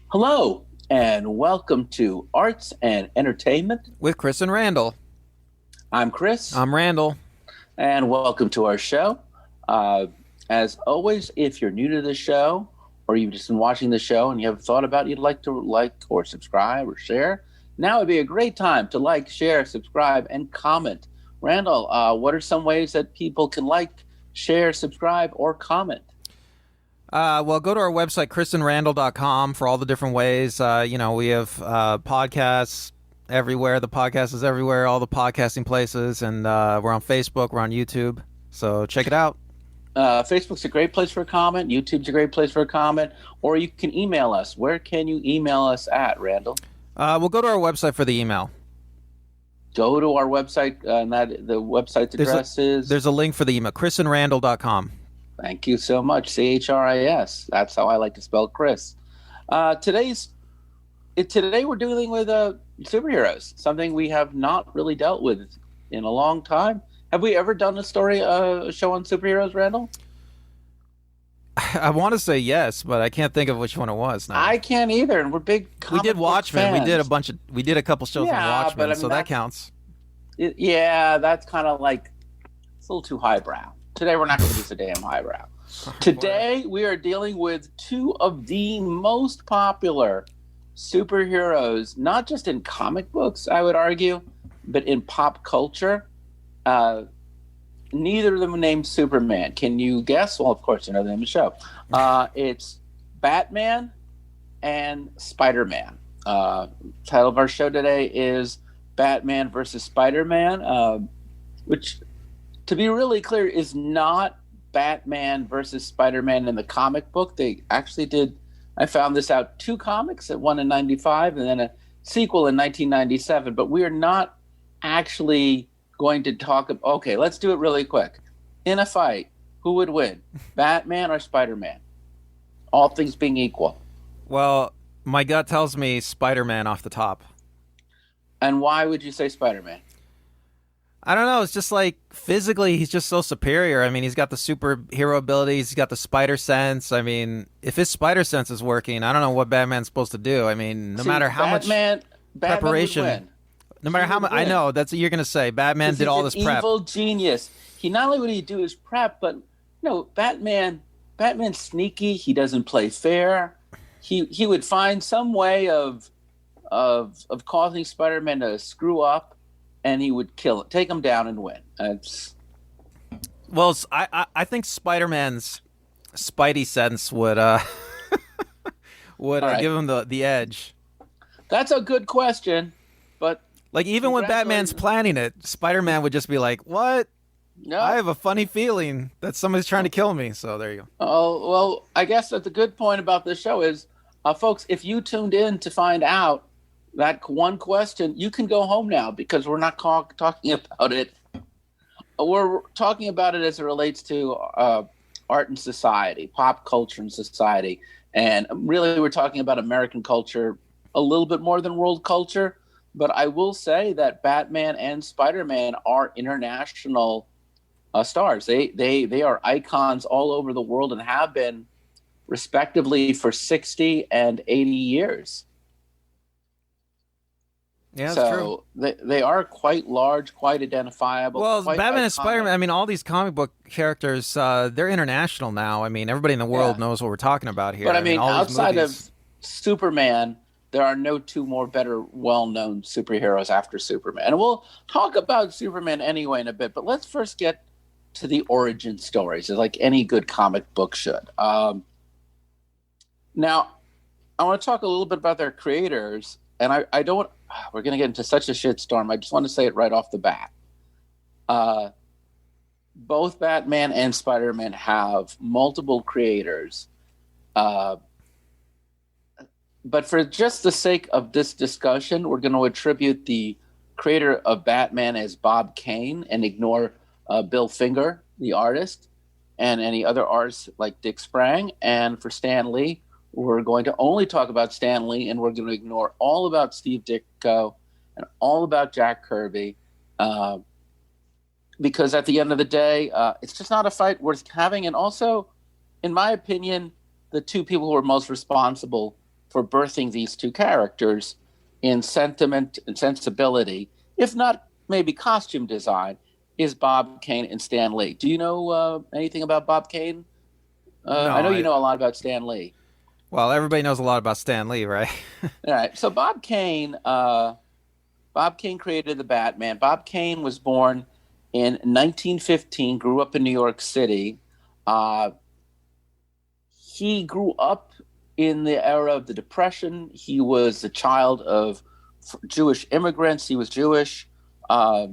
Hello, and welcome to Arts and Entertainment. With Chris and Randall. I'm Chris, I'm Randall. and welcome to our show. As always, if you're new to the show or you've just been watching the show and you have thought about you'd like to like or subscribe or share, now would be a great time to like, share, subscribe, and comment. Randall, what are some ways that people can like, share, subscribe, or comment? Well, go to our website, chrisandrandall.com, for all the different ways. We have podcasts everywhere. The podcast is everywhere, all the podcasting places. And we're on Facebook. We're on YouTube. So check it out. Facebook's a great place for a comment. YouTube's a great place for a comment. Or you can email us. Where can you email us at, Randall? We'll go to our website for the email. Go to our website, and the website's address is... There's a link for the email, chrisandrandall.com. Thank you so much. CHRIS. That's how I like to spell Chris. Today we're dealing with superheroes, something we have not really dealt with in a long time. Have we ever done a show on superheroes, Randall? I want to say yes, but I can't think of which one it was now. I can't either, and we're big comic We did Watchmen. Fans. We did a couple shows on Watchmen, so that counts. That's kind of like it's a little too highbrow. Today we're not going to do so damn highbrow. Today we are dealing with two of the most popular superheroes, not just in comic books, I would argue, but in pop culture. Neither of them are named Superman. Can you guess? Well, of course, you know the name of the show. It's Batman and Spider-Man. Title of our show today is Batman versus Spider-Man, which, to be really clear, is not Batman versus Spider-Man in the comic book. They actually did, I found this out, two comics, one in 95 and then a sequel in 1997. But we are not actually going to talk. Okay, let's do it really quick. In a fight, who would win, Batman or Spider-Man? All things being equal. Well, my gut tells me Spider-Man off the top. And why would you say Spider-Man? I don't know. It's just like physically, he's just so superior. I mean, he's got the superhero abilities. He's got the spider sense. I mean, if his spider sense is working, I don't know what Batman's supposed to do. I mean, no matter how much preparation, would win. No matter how much, I know that's what you're gonna say. Batman did all this prep. Evil genius. He not only would he do his prep, but Batman's sneaky. He doesn't play fair. He would find some way of causing Spider-Man to screw up. And he would take him down and win. Well, I think Spider-Man's Spidey sense would give him the edge. That's a good question, but like even when Batman's planning it, Spider-Man would just be like, "What? No, I have a funny feeling that somebody's trying to kill me." So there you go. Oh well, I guess that's a good point about this show is, folks, if you tuned in to find out that one question, you can go home now because we're not talking about it. We're talking about it as it relates to art and society, pop culture and society. And really, we're talking about American culture a little bit more than world culture. But I will say that Batman and Spider-Man are international stars. They are icons all over the world and have been, respectively, for 60 and 80 years. Yeah, that's true. They are quite large, quite identifiable. Well, quite Batman and iconic. Spider-Man, I mean, all these comic book characters, they're international now. I mean, everybody in the world knows what we're talking about here. But I mean outside of Superman, there are no two more better well-known superheroes after Superman. And we'll talk about Superman anyway in a bit, but let's first get to the origin stories, like any good comic book should. Now, I want to talk a little bit about their creators, and I don't... We're going to get into such a shitstorm. I just want to say it right off the bat. Both Batman and Spider-Man have multiple creators. But for just the sake of this discussion, we're going to attribute the creator of Batman as Bob Kane and ignore Bill Finger, the artist, and any other artists like Dick Sprang. And for Stan Lee, we're going to only talk about Stan Lee, and we're going to ignore all about Steve Ditko and all about Jack Kirby, because at the end of the day, it's just not a fight worth having. And also, in my opinion, the two people who are most responsible for birthing these two characters in sentiment and sensibility, if not maybe costume design, is Bob Kane and Stan Lee. Do you know anything about Bob Kane? I No, know you know a lot about Stan Lee. well, everybody knows a lot about Stan Lee, right? All right. So Bob Kane created the Batman. Bob Kane was born in 1915, grew up in New York City. Uh, he grew up in the era of the Depression. He was the child of Jewish immigrants. He was Jewish. There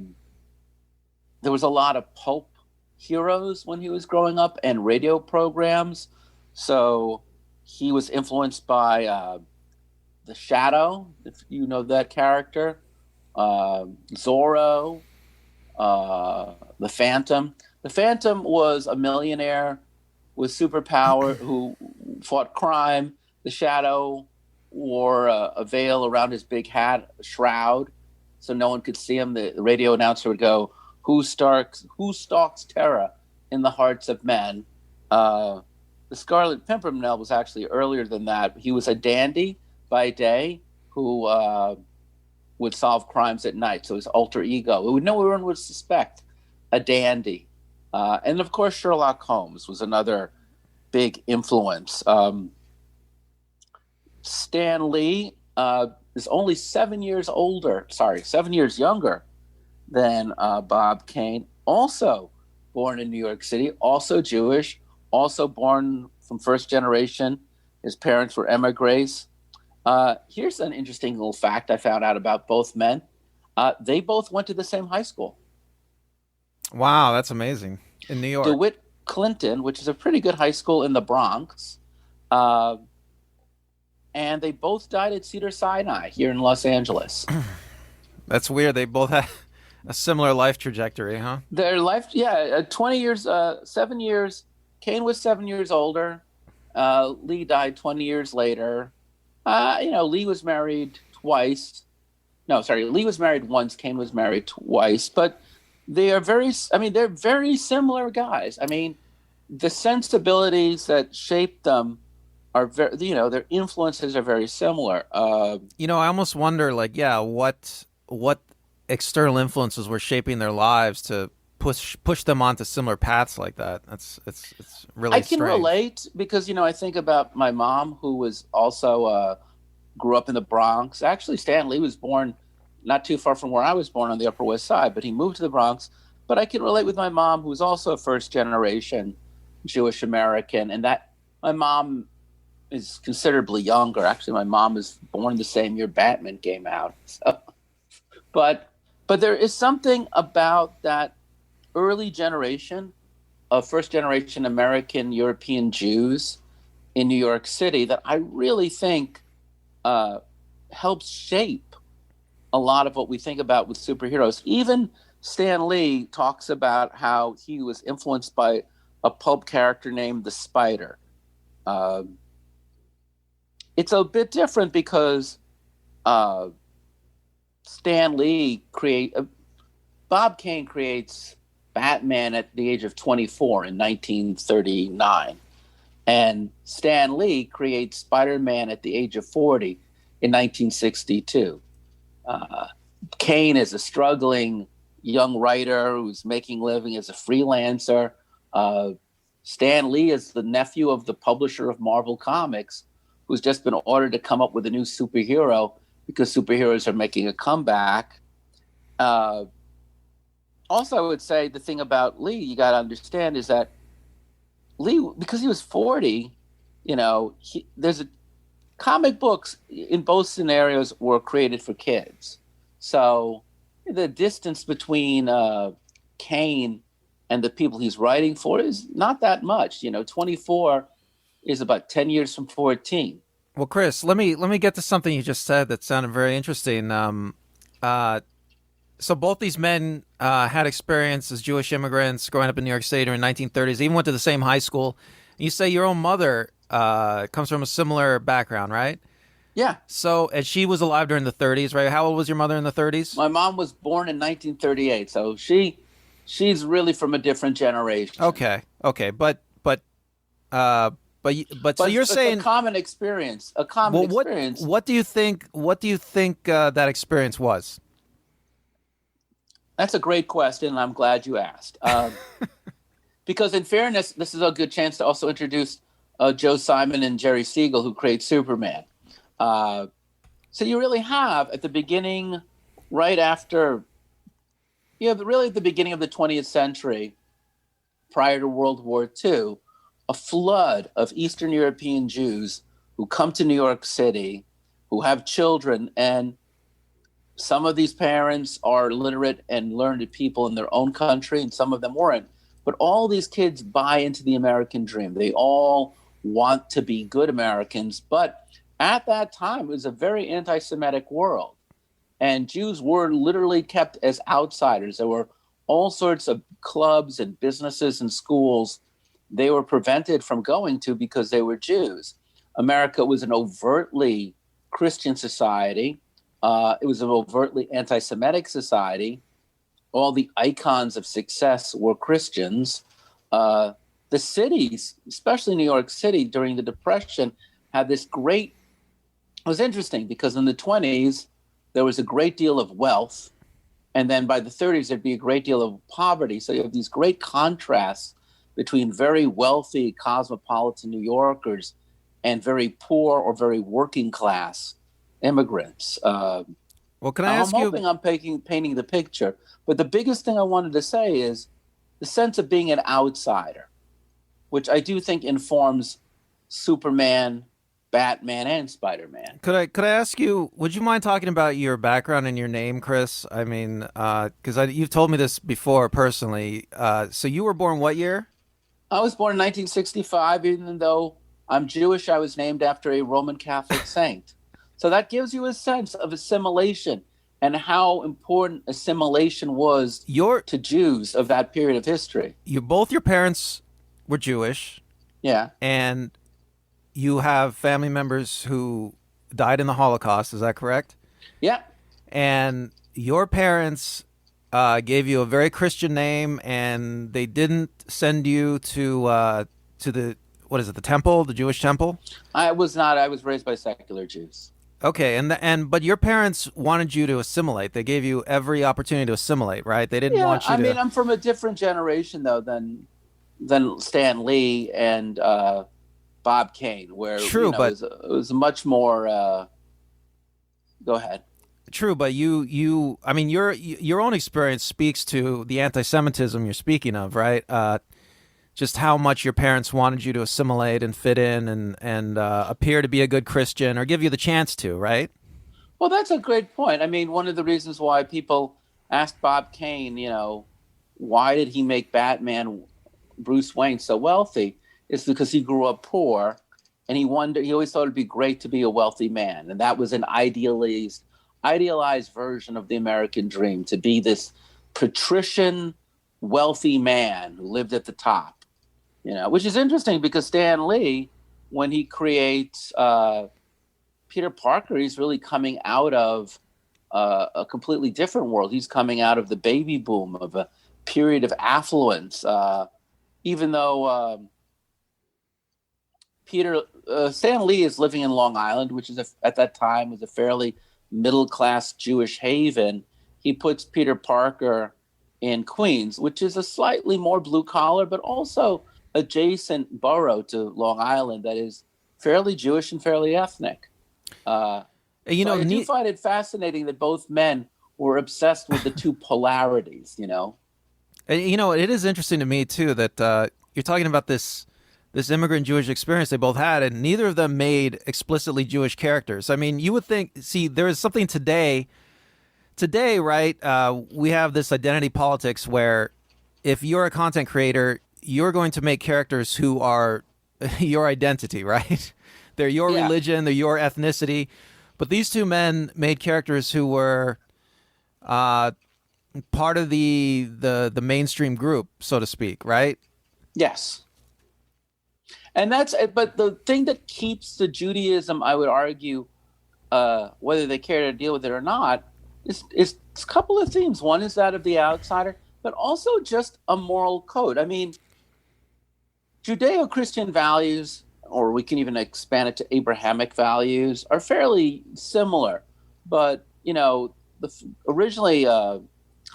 was a lot of pulp heroes when he was growing up and radio programs. So he was influenced by the Shadow, if you know that character, Zorro, the Phantom. The Phantom was a millionaire with superpower who fought crime. The Shadow wore a veil around his big hat, a shroud, so no one could see him. The radio announcer would go, Who stalks terror in the hearts of men? The Scarlet Pimpernel was actually earlier than that. He was a dandy by day who would solve crimes at night. So his alter ego, no one would suspect, a dandy. And of course, Sherlock Holmes was another big influence. Stan Lee is only 7 years younger than Bob Kane, also born in New York City, also Jewish, also born from first generation. His parents were emigres. Here's an interesting little fact I found out about both men. They both went to the same high school. Wow, that's amazing. In New York. DeWitt Clinton, which is a pretty good high school in the Bronx. And they both died at Cedars-Sinai here in Los Angeles. That's weird. They both had a similar life trajectory, huh? Their life, 20 years, 7 years. Kane was 7 years older. Lee died 20 years later. Lee was married twice. No, sorry, Lee was married once. Kane was married twice. But they're very similar guys. I mean, the sensibilities that shaped them are very, their influences are very similar. I almost wonder, what external influences were shaping their lives to push them onto similar paths like that. It's really. I can strange. relate because I think about my mom, who was also grew up in the Bronx. Actually, Stan Lee was born not too far from where I was born on the Upper West Side, but he moved to the Bronx. But I can relate with my mom, who was also a first generation Jewish American, and that my mom is considerably younger. Actually, my mom was born the same year Batman came out. So, but there is something about that early generation of first generation American European Jews in New York City that I really think helps shape a lot of what we think about with superheroes. Even Stan Lee talks about how he was influenced by a pulp character named the Spider. It's a bit different because Bob Kane creates Batman at the age of 24 in 1939. And Stan Lee creates Spider-Man at the age of 40 in 1962. Kane is a struggling young writer who's making a living as a freelancer. Stan Lee is the nephew of the publisher of Marvel Comics, who's just been ordered to come up with a new superhero because superheroes are making a comeback. Also, I would say the thing about Lee you got to understand is that Lee, because he was 40, comic books in both scenarios were created for kids. So the distance between Kane and the people he's writing for is not that much. 24 is about 10 years from 14. Well, Chris, let me get to something you just said that sounded very interesting. So both these men had experience as Jewish immigrants growing up in New York City during the 1930s. They even went to the same high school. You say your own mother comes from a similar background, right? Yeah. So, and she was alive during the 30s, right? How old was your mother in the 30s? My mom was born in 1938, so she's really from a different generation. Okay, but but so But you're it's a saying, common experience. A common well, experience. what do you think? What do you think that experience was? That's a great question, and I'm glad you asked. Because, in fairness, this is a good chance to also introduce Joe Simon and Jerry Siegel, who create Superman. Uh, so you really have at the beginning, right after, really at the beginning of the 20th century, prior to World War II, a flood of Eastern European Jews who come to New York City, who have children, and some of these parents are literate and learned people in their own country, and some of them weren't. But all these kids buy into the American dream. They all want to be good Americans. But at that time, it was a very anti-Semitic world. And Jews were literally kept as outsiders. There were all sorts of clubs and businesses and schools they were prevented from going to because they were Jews. America was an overtly Christian society. It was an overtly anti-Semitic society. All the icons of success were Christians. The cities, especially New York City during the Depression, had this great, it was interesting because in the 20s, there was a great deal of wealth. And then by the 30s, there'd be a great deal of poverty. So you have these great contrasts between very wealthy cosmopolitan New Yorkers and very poor or very working class immigrants. Well, can I ask I'm you? hoping I'm painting the picture. But the biggest thing I wanted to say is the sense of being an outsider, which I do think informs Superman, Batman, and Spider-Man. Could I ask you? Would you mind talking about your background and your name, Chris? I mean, because you've told me this before personally. So you were born what year? I was born in 1965. Even though I'm Jewish, I was named after a Roman Catholic saint. So that gives you a sense of assimilation and how important assimilation was to Jews of that period of history. Both your parents were Jewish. Yeah. And you have family members who died in the Holocaust. Is that correct? Yeah. And your parents gave you a very Christian name, and they didn't send you to the, what is it, the temple, the Jewish temple? I was not. I was raised by secular Jews. Okay, but your parents wanted you to assimilate. They gave you every opportunity to assimilate, right? They didn't want you to. I mean, I'm from a different generation though than Stan Lee and Bob Kane, where but it was much more. Go ahead. True, but I mean, your own experience speaks to the anti-Semitism you're speaking of, right? Just how much your parents wanted you to assimilate and fit in and appear to be a good Christian or give you the chance to, right? Well, that's a great point. I mean, one of the reasons why people asked Bob Kane, why did he make Batman Bruce Wayne so wealthy, is because he grew up poor and he always thought it'd be great to be a wealthy man. And that was an idealized version of the American dream, to be this patrician, wealthy man who lived at the top. Which is interesting because Stan Lee, when he creates Peter Parker, he's really coming out of a completely different world. He's coming out of the baby boom of a period of affluence. Even though Stan Lee is living in Long Island, which is at that time was a fairly middle-class Jewish haven, he puts Peter Parker in Queens, which is a slightly more blue-collar, but also adjacent borough to Long Island that is fairly Jewish and fairly ethnic. I do find it fascinating that both men were obsessed with the two polarities, It is interesting to me, too, that you're talking about this immigrant Jewish experience they both had, and neither of them made explicitly Jewish characters. I mean, you would think, there is something today, right, we have this identity politics where if you're a content creator, you're going to make characters who are your identity, right? They're your religion, they're your ethnicity. But these two men made characters who were part of the mainstream group, so to speak, right? Yes. And but the thing that keeps the Judaism, I would argue, whether they care to deal with it or not, is a couple of themes. One is that of the outsider, but also just a moral code. I mean, Judeo-Christian values, or we can even expand it to Abrahamic values, are fairly similar. But, originally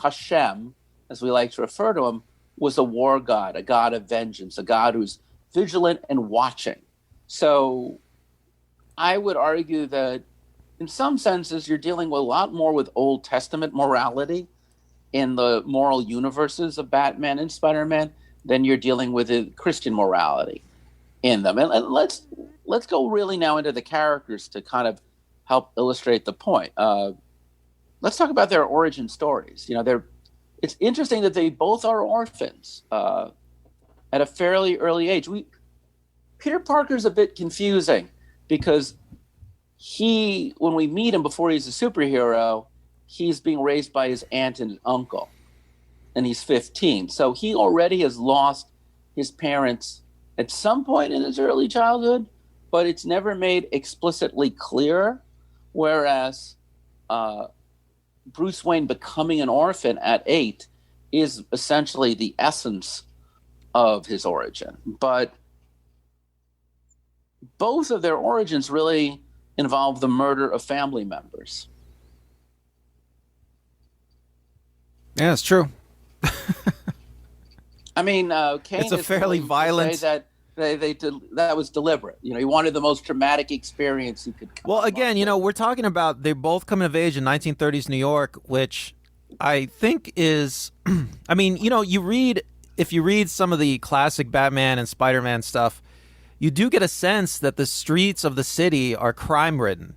Hashem, as we like to refer to him, was a war god, a god of vengeance, a god who's vigilant and watching. So I would argue that in some senses, you're dealing with a lot more with Old Testament morality in the moral universes of Batman and Spider-Man than you're dealing with the Christian morality in them. And let's go really now into the characters to kind of help illustrate the point. Let's talk about their origin stories. It's interesting that they both are orphans at a fairly early age. Peter Parker's a bit confusing because when we meet him before he's a superhero, he's being raised by his aunt and uncle, and he's 15. So he already has lost his parents at some point in his early childhood, but it's never made explicitly clear. Whereas Bruce Wayne becoming an orphan at 8 is essentially the essence of his origin. But both of their origins really involve the murder of family members. Yeah, it's true. I mean, Kane it's a fairly violent. Say that was deliberate. He wanted the most traumatic experience he could. Well, again, we're talking about they both coming of age in 1930s New York, which I think is. I mean, if you read some of the classic Batman and Spider-Man stuff, you do get a sense that the streets of the city are crime-ridden.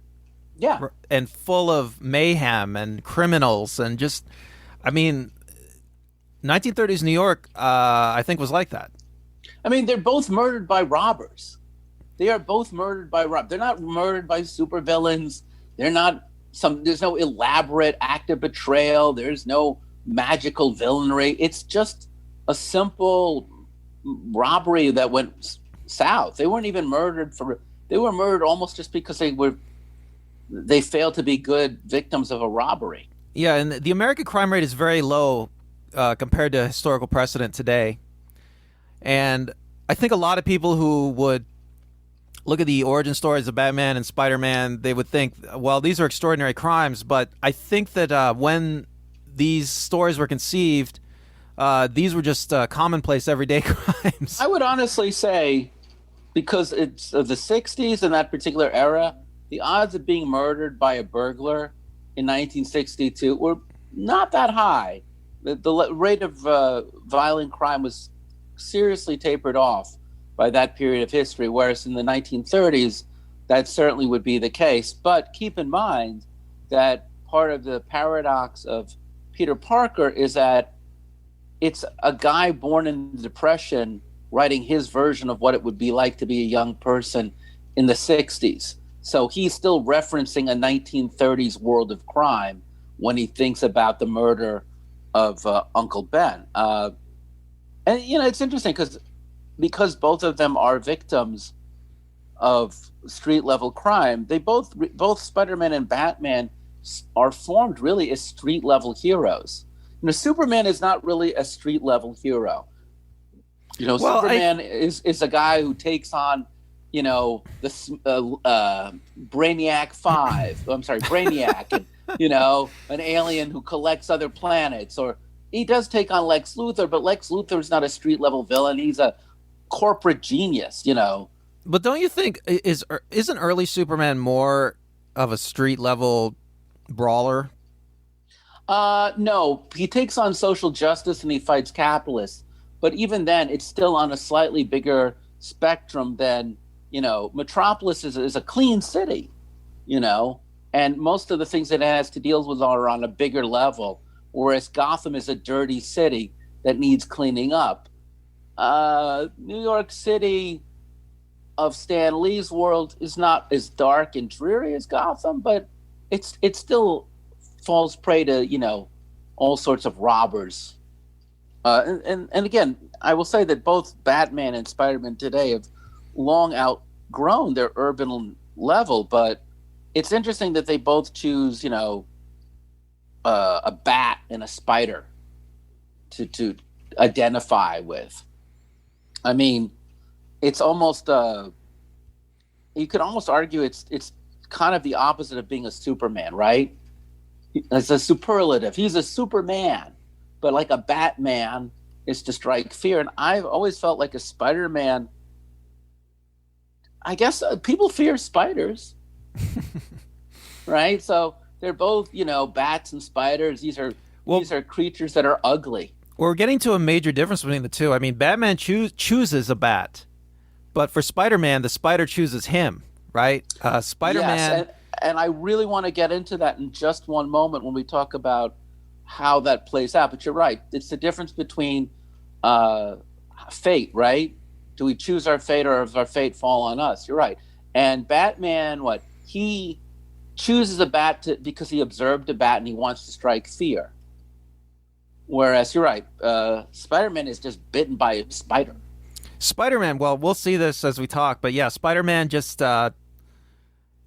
Yeah. And full of mayhem and criminals and just, 1930s New York, I think was like that. I mean, they're both murdered by robbers. They are both murdered by robbers. They're not murdered by supervillains. There's no elaborate act of betrayal. There's no magical villainy. It's just a simple robbery that went south. They weren't even murdered they were murdered almost just because they failed to be good victims of a robbery. Yeah, and the American crime rate is very low compared to historical precedent today. And I think a lot of people who would look at the origin stories of Batman and Spider-Man, they would think, well, these are extraordinary crimes. But I think that when these stories were conceived, these were just commonplace everyday crimes. I would honestly say, because it's of the 60s and that particular era, the odds of being murdered by a burglar in 1962 were not that high. The rate of violent crime was seriously tapered off by that period of history, whereas in the 1930s, that certainly would be the case. But keep in mind that part of the paradox of Peter Parker is that it's a guy born in the Depression writing his version of what it would be like to be a young person in the 60s. So he's still referencing a 1930s world of crime when he thinks about the murder of Uncle Ben. And, it's interesting because both of them are victims of street-level crime. They both Spider-Man and Batman are formed really as street-level heroes. Superman is not really a street-level hero. Superman is a guy who takes on, the Brainiac 5. I'm sorry, Brainiac, and, an alien who collects other planets. Or he does take on Lex Luthor, but Lex Luthor is not a street-level villain. He's a corporate genius, But don't you think isn't early Superman more of a street-level brawler? No, he takes on social justice and he fights capitalists. But even then, it's still on a slightly bigger spectrum than, Metropolis is a clean city, and most of the things that it has to deal with are on a bigger level, whereas Gotham is a dirty city that needs cleaning up. New York City of Stan Lee's world is not as dark and dreary as Gotham, but it still falls prey to, all sorts of robbers. And again, I will say that both Batman and Spider-Man today have long outgrown their urban level, but it's interesting that they both choose, a bat and a spider to identify with. I mean, it's almost you could almost argue it's kind of the opposite of being a Superman, right? It's a superlative. He's a Superman, but like a Batman is to strike fear. And I've always felt like a Spider-Man. I guess people fear spiders, right? So they're both, bats and spiders. These are creatures that are ugly. We're getting to a major difference between the two. I mean, Batman chooses a bat, but for Spider-Man, the spider chooses him, right? Spider-Man. Yes, and I really want to get into that in just one moment when we talk about how that plays out. But you're right. It's the difference between fate, right? Do we choose our fate, or does our fate fall on us? You're right. And Batman, he chooses a bat because he observed a bat and he wants to strike fear. Whereas you're right, Spider-Man is just bitten by a spider. Spider-Man, well, we'll see this as we talk, but yeah, Spider-Man just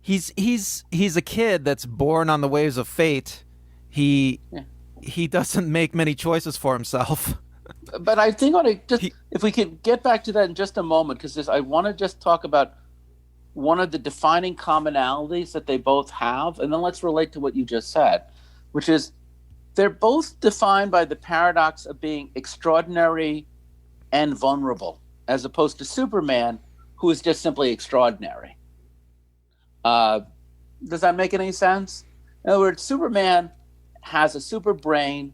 he's a kid that's born on the waves of fate. He doesn't make many choices for himself. But I think if we could get back to that in just a moment, because I want to just talk about one of the defining commonalities that they both have, and then let's relate to what you just said, which is they're both defined by the paradox of being extraordinary and vulnerable, as opposed to Superman, who is just simply extraordinary. Does that make any sense? In other words, Superman has a super brain,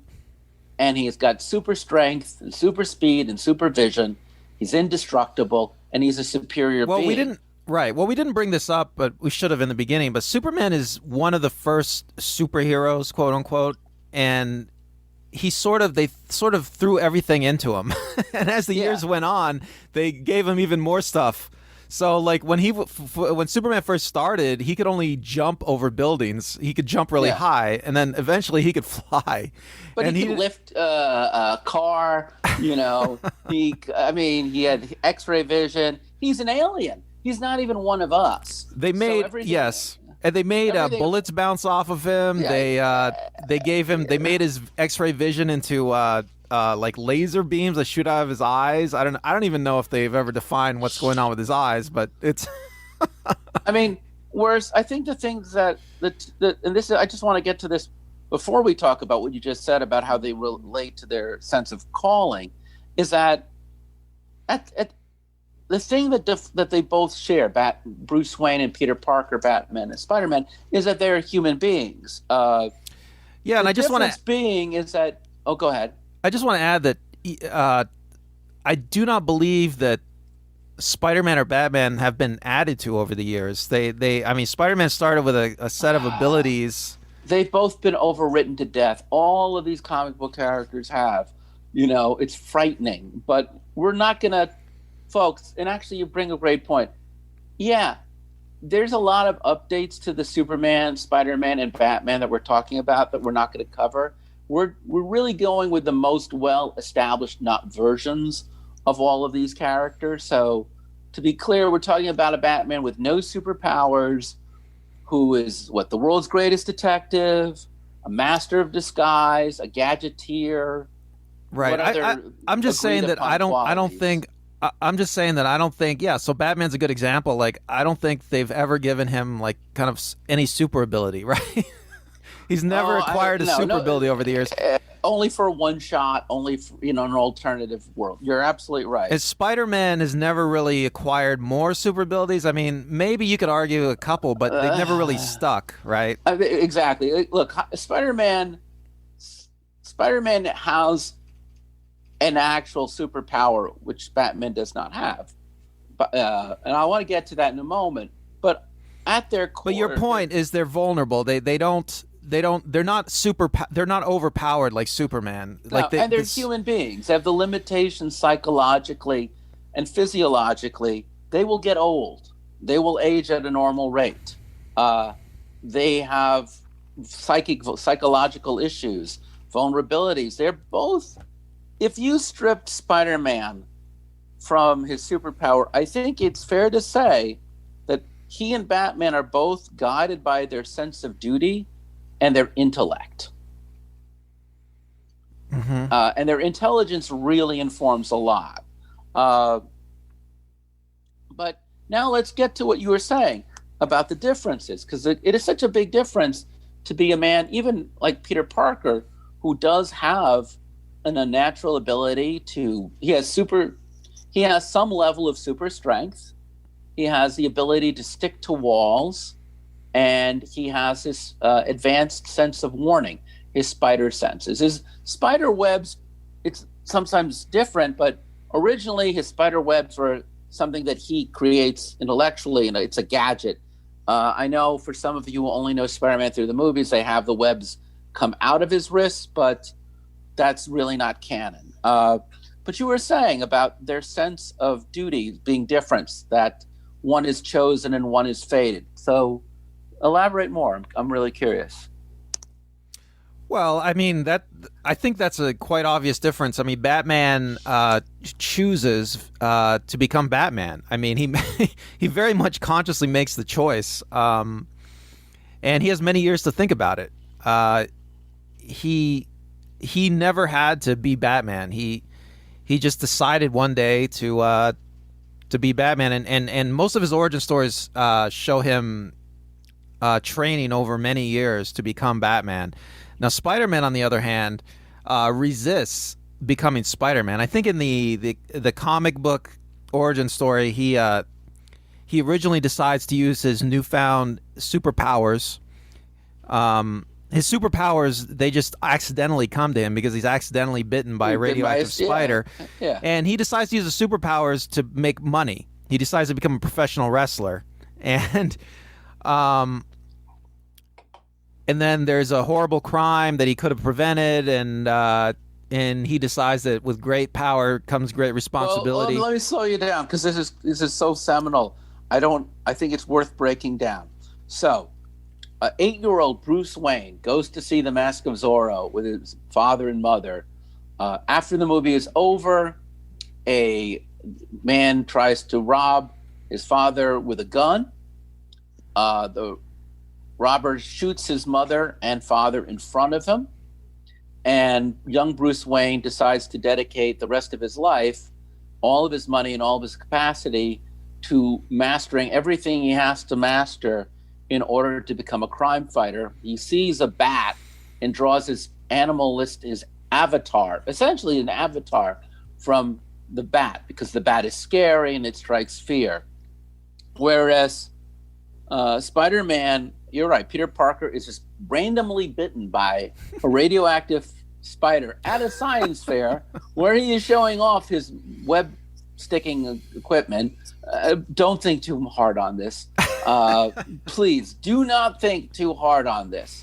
and he's got super strength and super speed and super vision. He's indestructible, and he's a superior being. We didn't bring this up, but we should have in the beginning. But Superman is one of the first superheroes, quote unquote, and they sort of threw everything into him. And as the years went on, they gave him even more stuff. So like when Superman first started, he could only jump over buildings. He could jump really high, and then eventually he could fly. But he could lift a car. He had X-ray vision. He's an alien. He's not even one of us. They made and they made bullets bounce off of him. Yeah. They made his X-ray vision into like laser beams that shoot out of his eyes. I don't even know if they've ever defined what's going on with his eyes, but it's. Whereas I think the things that and this I just want to get to this before we talk about what you just said about how they relate to their sense of calling, is that the thing that they both share, Bruce Wayne and Peter Parker, Batman and Spider-Man, is that they're human beings. And I just want to being is that. Oh, go ahead. I just want to add that I do not believe that Spider-Man or Batman have been added to over the years. Spider-Man started with a set of abilities. They've both been overwritten to death. All of these comic book characters have. It's frightening, but we're not going to. Folks, and actually you bring a great point. Yeah, there's a lot of updates to the Superman, Spider-Man, and Batman that we're talking about that we're not going to cover. We're really going with the most well-established versions of all of these characters. So to be clear, we're talking about a Batman with no superpowers, who is the world's greatest detective, a master of disguise, a gadgeteer. Right. I'm just saying that I don't think. Yeah. So Batman's a good example. Like, I don't think they've ever given him like kind of any super ability, right? He's never acquired a super ability over the years. Only for one shot, only for, an alternative world. You're absolutely right. And Spider-Man has never really acquired more super abilities. I mean, maybe you could argue a couple, but they've never really stuck, right? Exactly. Look, Spider-Man has an actual superpower, which Batman does not have. But and I want to get to that in a moment. But at their core, but your point is they're vulnerable. They're not overpowered like Superman. And they're human beings. They have the limitations psychologically and physiologically. They will get old. They will age at a normal rate. They have psychological issues, vulnerabilities. They're both. If you stripped Spider-Man from his superpower, I think it's fair to say that he and Batman are both guided by their sense of duty and their intellect. Mm-hmm. And their intelligence really informs a lot. But Now let's get to what you were saying about the differences, because it is such a big difference to be a man, even like Peter Parker, who does have an unnatural ability to. He has some level of super strength. He has the ability to stick to walls, and he has this advanced sense of warning. His spider senses, his spider webs. It's sometimes different, but originally his spider webs were something that he creates intellectually, and it's a gadget. I know for some of you who only know Spider-Man through the movies, they have the webs come out of his wrists, but that's really not canon. But you were saying about their sense of duty being different, that one is chosen and one is fated. So elaborate more. I'm really curious. Well, I mean, I think that's a quite obvious difference. I mean, Batman chooses to become Batman. I mean, he very much consciously makes the choice, and he has many years to think about it. He never had to be Batman. He just decided one day to be Batman, and most of his origin stories show him training over many years to become Batman. Now, Spider-Man, on the other hand, resists becoming Spider-Man. I think in the comic book origin story, he originally decides to use his newfound superpowers. His superpowers, they just accidentally come to him because he's accidentally bitten by a radioactive spider. Yeah. And he decides to use the superpowers to make money. He decides to become a professional wrestler. And then there's a horrible crime that he could have prevented, and he decides that with great power comes great responsibility. Well, let me slow you down, because this is so seminal. I think it's worth breaking down. So, 8-year-old Bruce Wayne goes to see The Mask of Zorro with his father and mother. After the movie is over, a man tries to rob his father with a gun. The robber shoots his mother and father in front of him, and young Bruce Wayne decides to dedicate the rest of his life, all of his money and all of his capacity, to mastering everything he has to master in order to become a crime fighter. He sees a bat and draws his his avatar, essentially an avatar from the bat, because the bat is scary and it strikes fear. Whereas Spider-Man, you're right, Peter Parker is just randomly bitten by a radioactive spider at a science fair where he is showing off his web sticking equipment. Don't think too hard on this. Please do not think too hard on this.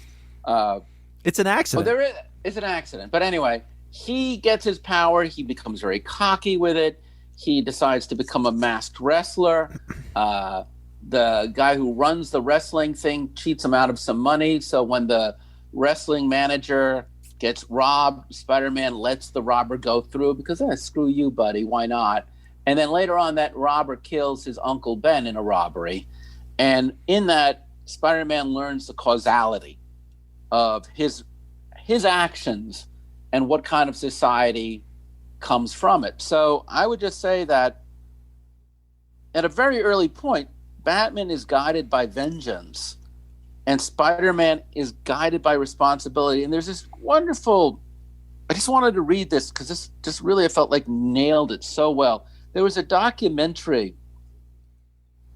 It's an accident. It's an accident. But anyway, he gets his power. He becomes very cocky with it. He decides to become a masked wrestler. The guy who runs the wrestling thing cheats him out of some money. So when the wrestling manager gets robbed, Spider-Man lets the robber go through because, screw you, buddy. Why not? And then later on, that robber kills his Uncle Ben in a robbery. And in that, Spider-Man learns the causality of his actions and what kind of society comes from it. So I would just say that at a very early point, Batman is guided by vengeance and Spider-Man is guided by responsibility. And there's this wonderful, I just wanted to read this because this just really, I felt like nailed it so well. There was a documentary.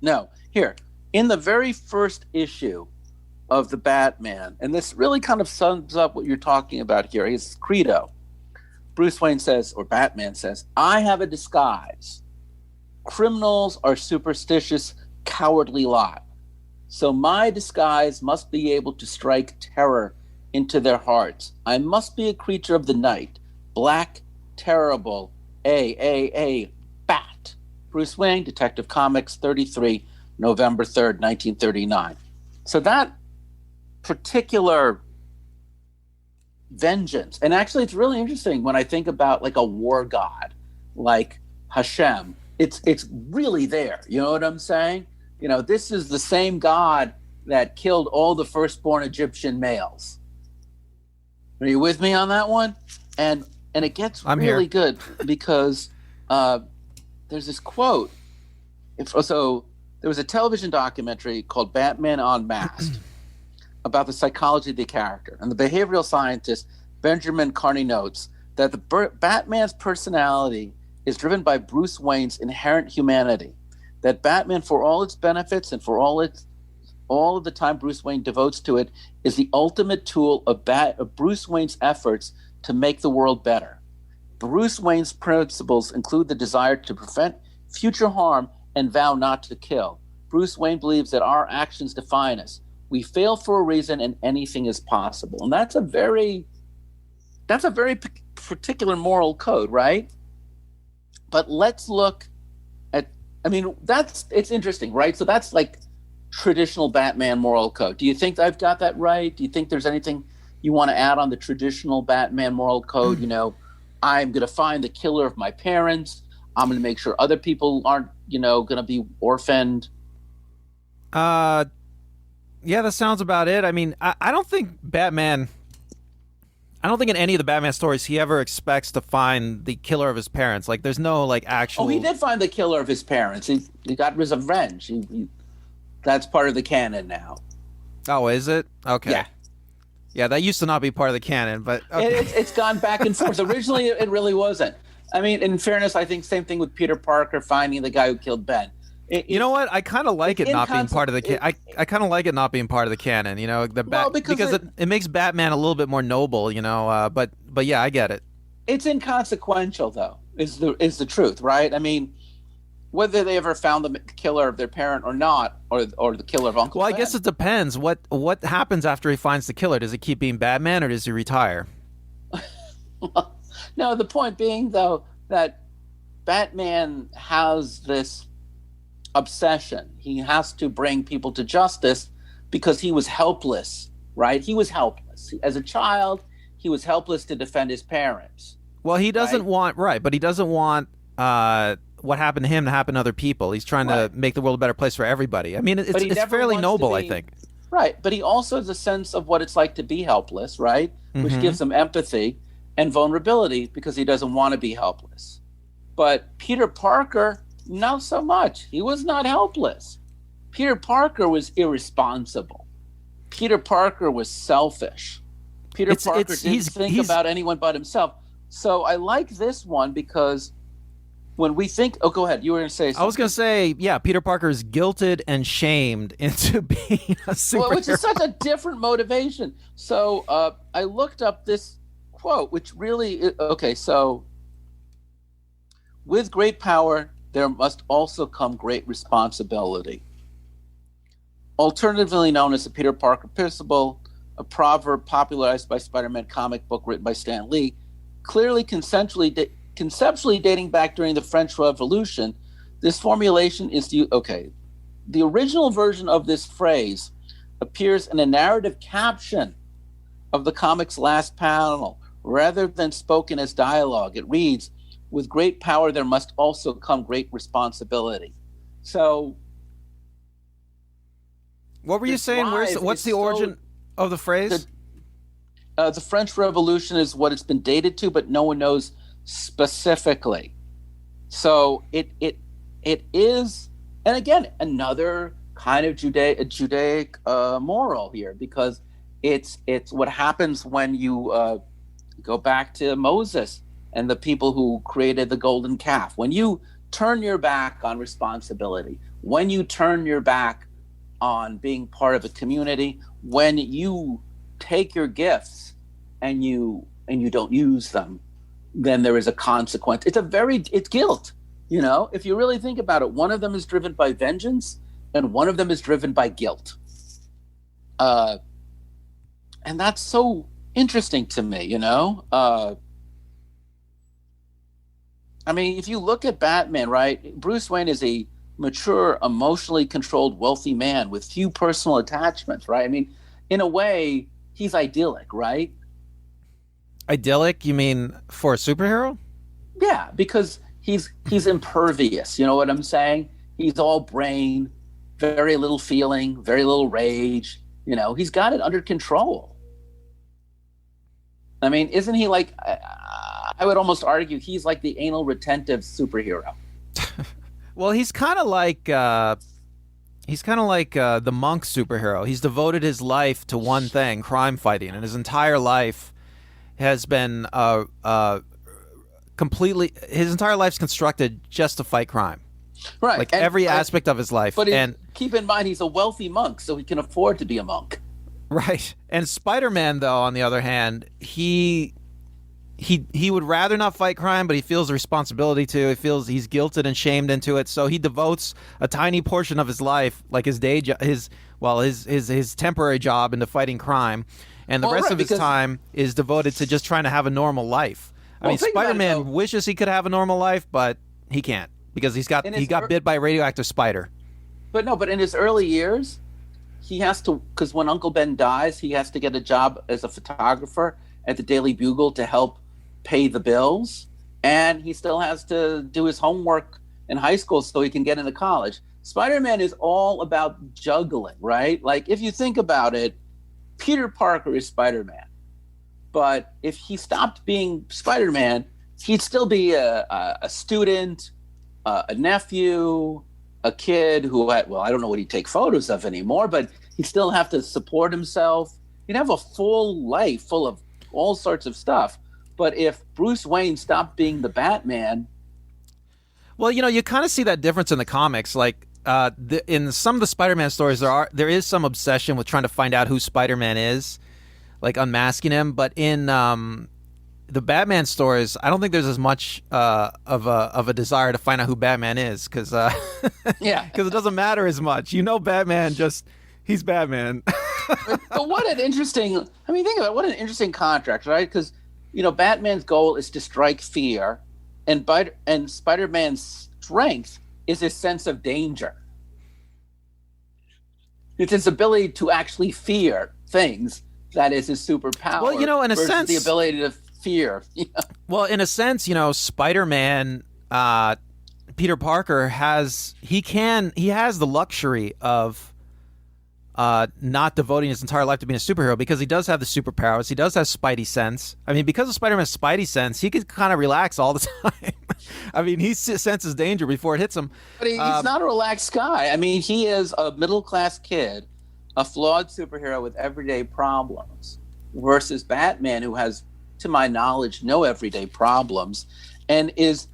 In the very first issue of the Batman, and this really kind of sums up what you're talking about here, his credo. Bruce Wayne says, or Batman says, I have a disguise. Criminals are superstitious, cowardly lot. So my disguise must be able to strike terror into their hearts. I must be a creature of the night, black, terrible, bat. Bruce Wayne, Detective Comics 33, November 3rd, 1939. So that particular vengeance, and actually it's really interesting when I think about like a war god, like Hashem, it's really there. You know what I'm saying? You know, this is the same God that killed all the firstborn Egyptian males. Are you with me on that one? And it gets really good because there's this quote. So there was a television documentary called Batman Unmasked about the psychology of the character. And the behavioral scientist Benjamin Carney notes that Batman's personality is driven by Bruce Wayne's inherent humanity. That Batman, for all its benefits and for all of the time Bruce Wayne devotes to it, is the ultimate tool of Bruce Wayne's efforts to make the world better. Bruce Wayne's principles include the desire to prevent future harm and vow not to kill. Bruce Wayne believes that our actions define us. We fail for a reason, and anything is possible. And that's a very particular moral code, right? But let's look at, it's interesting, right? So that's like traditional Batman moral code. Do you think I've got that right? Do you think there's anything you want to add on the traditional Batman moral code? I'm going to find the killer of my parents. I'm going to make sure other people aren't, going to be orphaned. Yeah, that sounds about it. I mean, I don't think Batman... I don't think in any of the Batman stories he ever expects to find the killer of his parents. Like, there's no, actual... Oh, he did find the killer of his parents. He got his revenge. That's part of the canon now. Oh, is it? Okay. Yeah. Yeah, that used to not be part of the canon, but... Okay. It's gone back and forth. Originally, it really wasn't. I mean, in fairness, I think same thing with Peter Parker finding the guy who killed Ben. You know what? I kind of like it not being part of the canon. I kind of like it not being part of the canon. Because it makes Batman a little bit more noble. But yeah, I get it. It's inconsequential, though. Is the truth, right? I mean, whether they ever found the killer of their parent or not, or the killer of Uncle Ben. Well, I guess it depends. What happens after he finds the killer? Does he keep being Batman or does he retire? No, the point being, though, that Batman has this obsession. He has to bring people to justice because he was helpless, right? He was helpless. As a child, he was helpless to defend his parents. Well, he doesn't want but he doesn't want what happened to him to happen to other people. He's trying to make the world a better place for everybody. I mean, it's fairly noble, I think. Right, but he also has a sense of what it's like to be helpless, right? Which gives him empathy and vulnerability because he doesn't want to be helpless. But Peter Parker, not so much. He was not helpless. Peter Parker was irresponsible. Peter Parker was selfish. Peter Parker didn't think about anyone but himself. So I like this one because when we think... Oh, go ahead. You were going to say something. I was going to say, yeah, Peter Parker is guilted and shamed into being a superhero. Well, which is such a different motivation. So I looked up this quote, which really... Okay, so... With great power, there must also come great responsibility. Alternatively known as the Peter Parker principle, a proverb popularized by Spider-Man comic book written by Stan Lee, clearly conceptually dating back during the French Revolution, this formulation is the original version of this phrase appears in a narrative caption of the comic's last panel, rather than spoken as dialogue. It reads, "With great power, there must also come great responsibility." So, what were you saying? What's the origin of the phrase? The French Revolution is what it's been dated to, but no one knows specifically. So it is, and again, another kind of Judaic moral here, because it's what happens when you go back to Moses and the people who created the golden calf. When you turn your back on responsibility, when you turn your back on being part of a community, when you take your gifts and you don't use them, then there is a consequence. It's guilt. If you really think about it, one of them is driven by vengeance and one of them is driven by guilt. And that's so interesting to me, if you look at Batman, right, Bruce Wayne is a mature, emotionally controlled, wealthy man with few personal attachments, right? In a way, he's idyllic, right? Idyllic? You mean for a superhero? Yeah, because he's impervious. You know what I'm saying? He's all brain, very little feeling, very little rage. He's got it under control. Isn't he like... I would almost argue he's like the anal retentive superhero. Well, he's kind of like He's kind of like the monk superhero. He's devoted his life to one thing, crime fighting, and his entire life has been completely. His entire life's constructed just to fight crime. Right. Like every aspect of his life. But keep in mind, he's a wealthy monk, so he can afford to be a monk. Right. And Spider-Man, though, on the other hand, he would rather not fight crime, but he feels the responsibility to. He feels he's guilted and shamed into it, so he devotes a tiny portion of his life, like his day job, his temporary job, into fighting crime, and the rest of his time is devoted to just trying to have a normal life. I mean, Spider-Man wishes he could have a normal life, but he can't because he got bit by a radioactive spider. But in his early years, he has to, because when Uncle Ben dies, he has to get a job as a photographer at the Daily Bugle to help pay the bills, and he still has to do his homework in high school so he can get into college. Spider-Man is all about juggling, right? Like, if you think about it, Peter Parker is Spider-Man, but if he stopped being Spider-Man, he'd still be a student, a nephew, a kid who I don't know what he'd take photos of anymore, but he'd still have to support himself. He'd have a full life full of all sorts of stuff. But if Bruce Wayne stopped being the Batman... Well, you kind of see that difference in the comics. Like, in some of the Spider-Man stories, there is some obsession with trying to find out who Spider-Man is, like unmasking him. But in the Batman stories, I don't think there's as much of a desire to find out who Batman is, because it doesn't matter as much. Batman he's Batman. But what an interesting... I mean, think about it. What an interesting contract, right? Because, Batman's goal is to strike fear, and Spider-Man's strength is his sense of danger. It's his ability to actually fear things that is his superpower. Well, in a sense, the ability to fear. Well, in a sense, Spider-Man, Peter Parker has the luxury of not devoting his entire life to being a superhero, because he does have the superpowers. He does have Spidey sense. I mean, because of Spider-Man's Spidey sense, he could kind of relax all the time. I mean, he senses danger before it hits him. But he's not a relaxed guy. I mean, he is a middle-class kid, a flawed superhero with everyday problems, versus Batman, who has, to my knowledge, no everyday problems, and is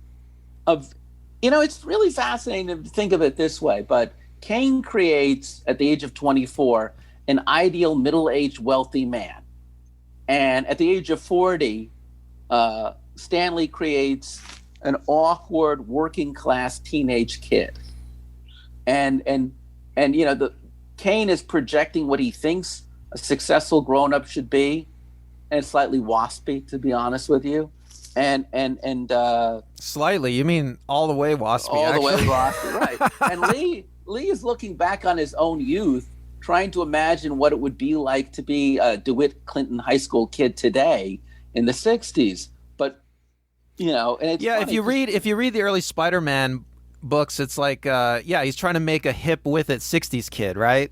it's really fascinating to think of it this way, but Kane creates, at the age of 24, an ideal middle-aged wealthy man. And at the age of 40, Stanley creates an awkward working-class teenage kid. And the Kane is projecting what he thinks a successful grown-up should be, and slightly waspy, to be honest with you. And slightly, you mean all the way waspy? All the way waspy, right? And Lee is looking back on his own youth, trying to imagine what it would be like to be a DeWitt Clinton high school kid today in the 60s. But, and it's funny, if you read the early Spider-Man books, it's like, he's trying to make a hip with it 60s kid, right?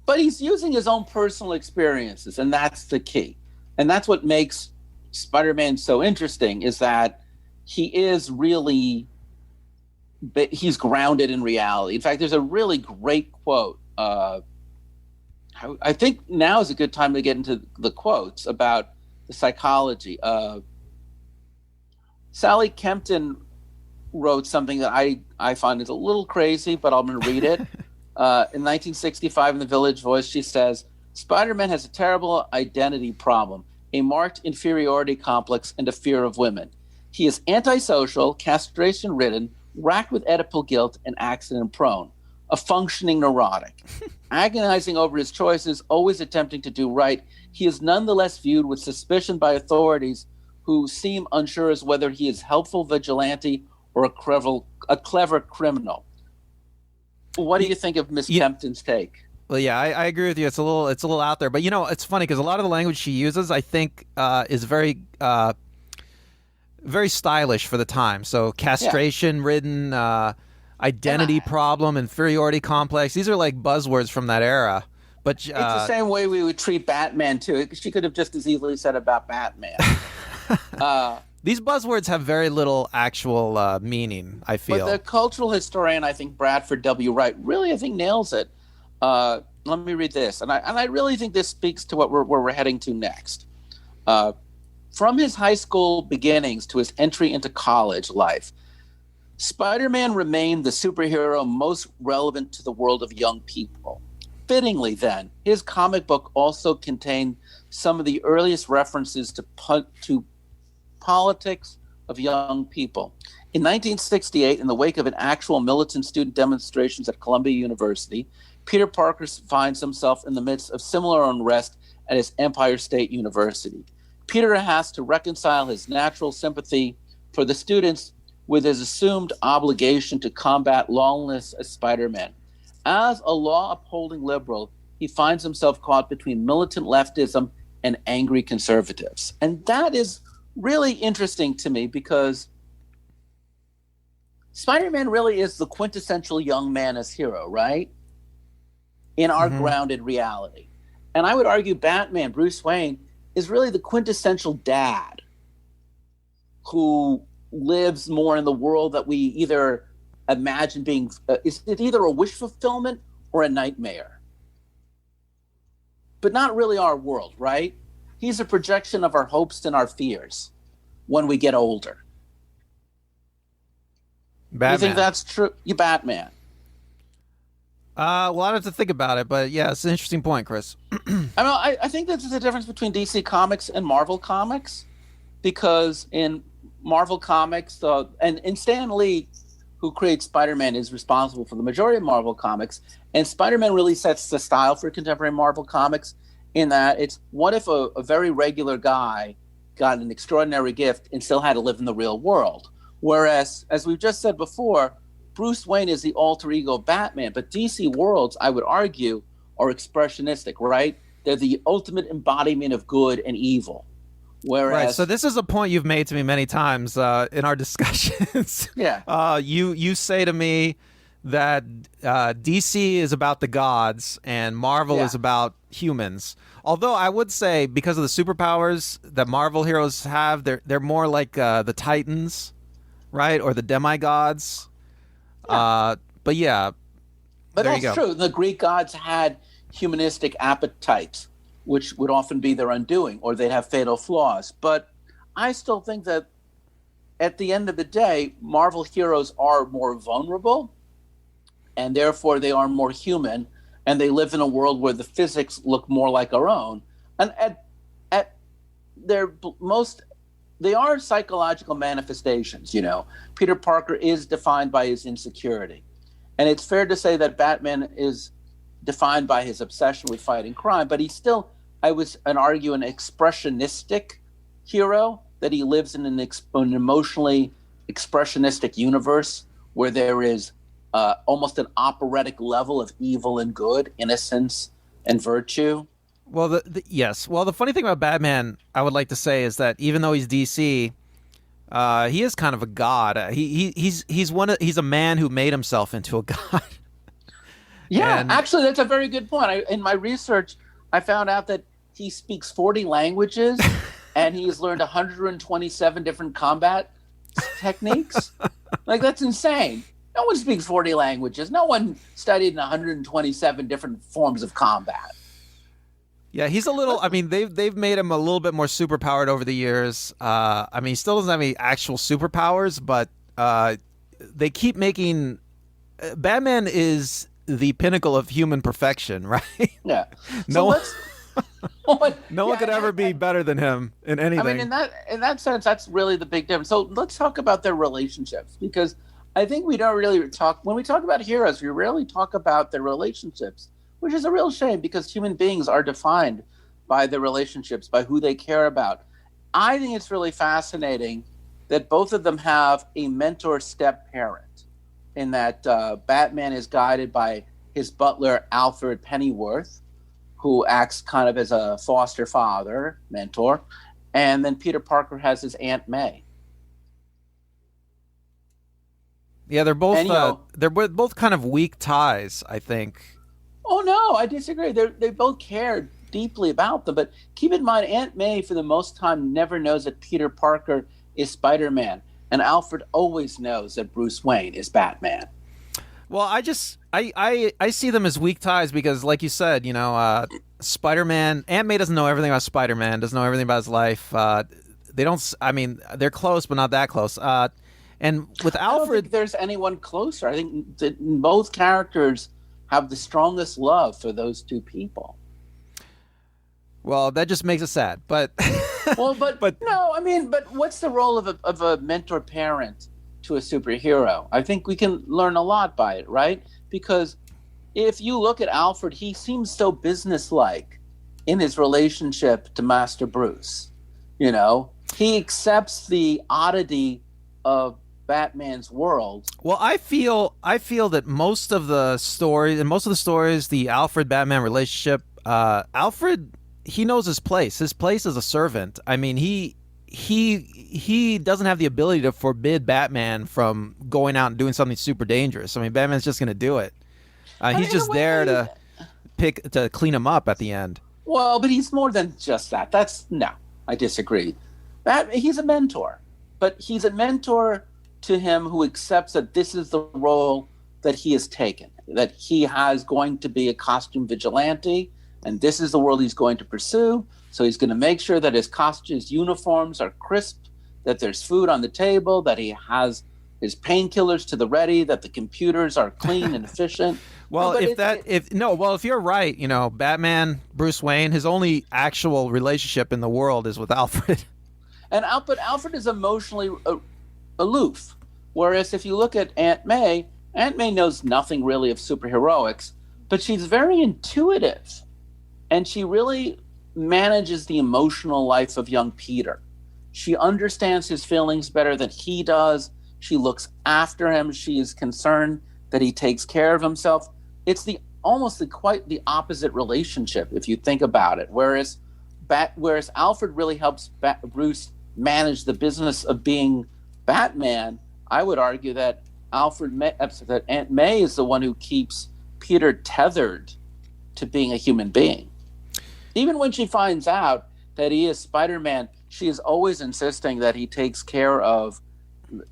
But he's using his own personal experiences, and that's the key. And that's what makes Spider-Man so interesting, is that he is really... but he's grounded in reality. In fact, there's a really great quote. I think now is a good time to get into the quotes about the psychology. Sally Kempton wrote something that I find is a little crazy, but I'm going to read it. In 1965, in the Village Voice, she says, "Spider-Man has a terrible identity problem, a marked inferiority complex, and a fear of women. He is antisocial, castration-ridden, racked with Oedipal guilt, and accident-prone, a functioning neurotic. Agonizing over his choices, always attempting to do right, he is nonetheless viewed with suspicion by authorities who seem unsure as whether he is helpful vigilante or a clever criminal." What do you think of Miss Kempton's take? Well, yeah, I agree with you. It's a little out there, but it's funny because a lot of the language she uses, I think, is very very stylish for the time. So castration-ridden, identity problem, inferiority complex. These are like buzzwords from that era. But it's the same way we would treat Batman too. She could have just as easily said about Batman. These buzzwords have very little actual meaning, I But feel. the cultural historian, I think Bradford W. Wright, really, I think nails it. Let me read this, and I really think this speaks to where we're heading to next. Uh, from his high school beginnings to his entry into college life, Spider-Man remained the superhero most relevant to the world of young people. Fittingly, then, his comic book also contained some of the earliest references to politics of young people. In 1968, in the wake of an actual militant student demonstrations at Columbia University, Peter Parker finds himself in the midst of similar unrest at his Empire State University. Peter has to reconcile his natural sympathy for the students with his assumed obligation to combat lawlessness as Spider-Man. As a law-upholding liberal, he finds himself caught between militant leftism and angry conservatives. And that is really interesting to me because Spider-Man really is the quintessential young man as hero, right? In our grounded reality. And I would argue Batman, Bruce Wayne, is really the quintessential dad who lives more in the world that we either imagine being, is it either a wish fulfillment or a nightmare? But not really our world, right? He's a projection of our hopes and our fears when we get older. Batman. You think that's true? You Batman. Well, I'd have to think about it, but yeah, it's an interesting point, Chris. I think this is the difference between DC Comics and Marvel Comics, because in Marvel Comics, and Stan Lee, who creates Spider-Man, is responsible for the majority of Marvel Comics, and Spider-Man really sets the style for contemporary Marvel Comics in that it's, what if a very regular guy got an extraordinary gift and still had to live in the real world? Whereas, as we've just said before, Bruce Wayne is the alter ego of Batman, but DC worlds, I would argue, are expressionistic, right? They're the ultimate embodiment of good and evil. Whereas, right. So this is a point you've made to me many times in our discussions. Yeah. You say to me that DC is about the gods and Marvel is about humans. Although I would say, because of the superpowers that Marvel heroes have, they're more like the Titans, right, or the demigods. Yeah. But yeah, but there that's you go. true. The Greek gods had humanistic appetites, which would often be their undoing, or they'd have fatal flaws. But I still think that at the end of the day, Marvel heroes are more vulnerable, and therefore they are more human, and they live in a world where the physics look more like our own. And at their most, they are psychological manifestations, you know. Peter Parker is defined by his insecurity. And it's fair to say that Batman is defined by his obsession with fighting crime, but he's still, I would argue, an expressionistic hero, that he lives in an emotionally expressionistic universe where there is almost an operatic level of evil and good, innocence and virtue. Well, yes. Well, the funny thing about Batman, I would like to say, is that even though he's DC, he is kind of a god. He's a man who made himself into a god. Yeah, actually, that's a very good point. In my research, I found out that he speaks 40 languages and he's learned 127 different combat techniques. Like, that's insane. No one speaks 40 languages. No one studied 127 different forms of combat. Yeah, he's a little. I mean, they've made him a little bit more superpowered over the years. I mean, he still doesn't have any actual superpowers, but they keep making. Batman is the pinnacle of human perfection, right? Yeah. No one could ever be better than him in anything. I mean, in that sense, that's really the big difference. So let's talk about their relationships, because I think we don't really talk, when we talk about heroes, we rarely talk about their relationships, which is a real shame, because human beings are defined by their relationships, by who they care about. I think it's really fascinating that both of them have a mentor step parent, in that Batman is guided by his butler, Alfred Pennyworth, who acts kind of as a foster father, mentor. And then Peter Parker has his Aunt May. Yeah, they're both kind of weak ties, I think. Oh, no, I disagree. They both care deeply about them. But keep in mind, Aunt May, for the most time, never knows that Peter Parker is Spider-Man. And Alfred always knows that Bruce Wayne is Batman. Well, I see them as weak ties because, like you said, Spider-Man, Aunt May doesn't know everything about Spider-Man, doesn't know everything about his life. They don't. I mean, they're close, but not that close. And with Alfred, I don't think there's anyone closer. I think that both characters have the strongest love for those two people. Well, that just makes it sad. But but no, I mean, but what's the role of a mentor parent to a superhero? I think we can learn a lot by it, right? Because if you look at Alfred, he seems so businesslike in his relationship to Master Bruce. He accepts the oddity of Batman's world. Well, I feel that most of the stories, the Alfred Batman relationship, Alfred, he knows his place. His place is a servant. I mean, he doesn't have the ability to forbid Batman from going out and doing something super dangerous. I mean, Batman's just going to do it. He's just there to clean him up at the end. Well, but he's more than just that. I disagree. He's a mentor, but he's a mentor to him who accepts that this is the role that he has taken, that he has going to be a costume vigilante, and this is the world he's going to pursue. So he's going to make sure that his uniforms are crisp, that there's food on the table, that he has his painkillers to the ready, that the computers are clean and efficient. Well, if you're right, Batman, Bruce Wayne, his only actual relationship in the world is with Alfred. But Alfred is emotionally aloof. Whereas if you look at Aunt May knows nothing really of superheroics, but she's very intuitive. And she really manages the emotional life of young Peter. She understands his feelings better than he does. She looks after him. She is concerned that he takes care of himself. It's quite the opposite relationship if you think about it. Whereas Alfred really helps Bruce manage the business of being Batman, I would argue that that Aunt May is the one who keeps Peter tethered to being a human being. Even when she finds out that he is Spider-Man, she is always insisting that he takes care of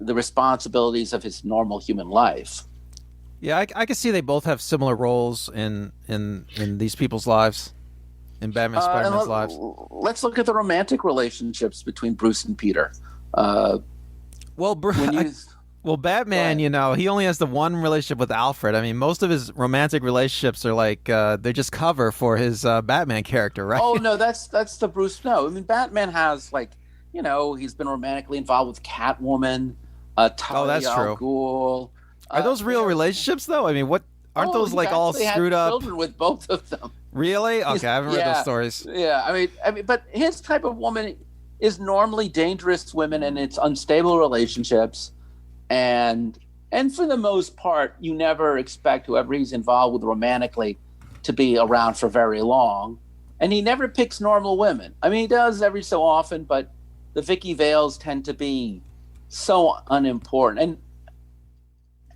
the responsibilities of his normal human life. Yeah, I can see they both have similar roles in these people's lives, in Batman and Spider-Man's lives. Let's look at the romantic relationships between Bruce and Peter. Batman, he only has the one relationship with Alfred. I mean, most of his romantic relationships are like they're just cover for his Batman character, right? Oh no, that's the Bruce. No, I mean Batman has he's been romantically involved with Catwoman, Talia al Ghul. Are those real relationships though? I mean, what aren't those like all screwed up? Children with both of them. Really? Okay, I haven't read those stories. Yeah, I mean, but his type of woman is normally dangerous women, and it's unstable relationships. And for the most part, you never expect whoever he's involved with romantically to be around for very long. And he never picks normal women. I mean, he does every so often, but the Vicky Vales tend to be so unimportant.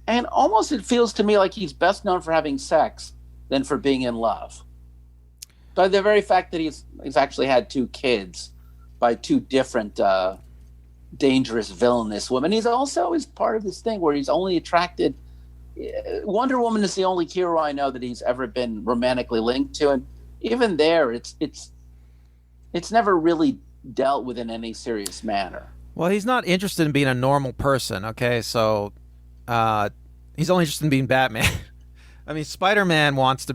And almost it feels to me like he's best known for having sex than for being in love. By the very fact that he's actually had 2 kids by 2 different dangerous villainous women. He's also is part of this thing where he's only attracted. Wonder Woman is the only hero I know that he's ever been romantically linked to, and even there, it's never really dealt with in any serious manner. Well, he's not interested in being a normal person. Okay, so he's only interested in being Batman. I mean, Spider-Man wants to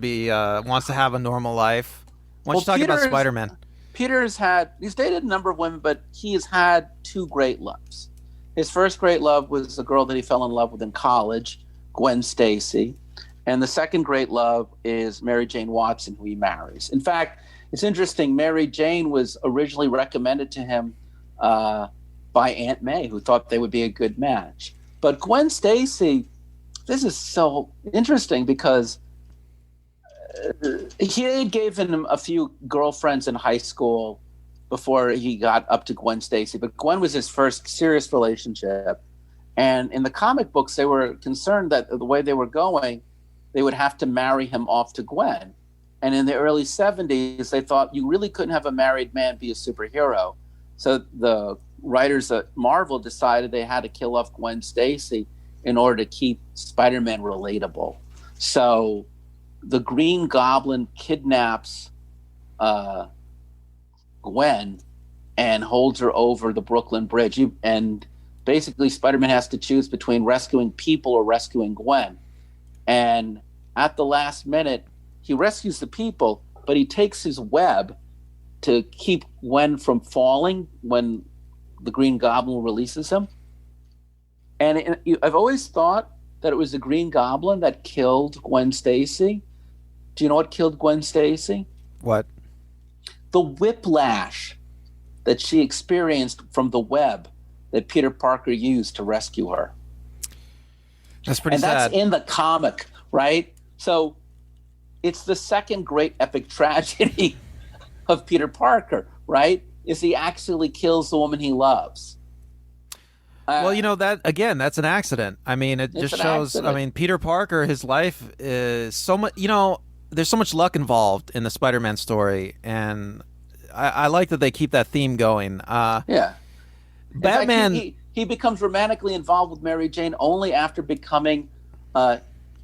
have a normal life. Why don't you talk about Spider-Man? He's dated a number of women, but he has had 2 great loves. His first great love was the girl that he fell in love with in college, Gwen Stacy. And the second great love is Mary Jane Watson, who he marries. In fact, it's interesting, Mary Jane was originally recommended to him by Aunt May, who thought they would be a good match. But Gwen Stacy, this is so interesting because he had given him a few girlfriends in high school before he got up to Gwen Stacy, but Gwen was his first serious relationship. And in the comic books, they were concerned that the way they were going, they would have to marry him off to Gwen. And in the early 70s, they thought you really couldn't have a married man be a superhero. So the writers at Marvel decided they had to kill off Gwen Stacy in order to keep Spider-Man relatable. So the Green Goblin kidnaps Gwen and holds her over the Brooklyn Bridge. And basically Spider-Man has to choose between rescuing people or rescuing Gwen. And at the last minute, he rescues the people, but he takes his web to keep Gwen from falling when the Green Goblin releases him. And I've always thought that it was the Green Goblin that killed Gwen Stacy. Do you know what killed Gwen Stacy? What? The whiplash that she experienced from the web that Peter Parker used to rescue her. That's pretty sad. And that's in the comic, right? So it's the second great epic tragedy of Peter Parker, right? Is he actually kills the woman he loves. Well, that again, that's an accident. I mean, it just shows. Accident. I mean, Peter Parker, his life is so much. There's so much luck involved in the Spider-Man story, and I like that they keep that theme going. Yeah, Batman. Fact, he becomes romantically involved with Mary Jane only after becoming.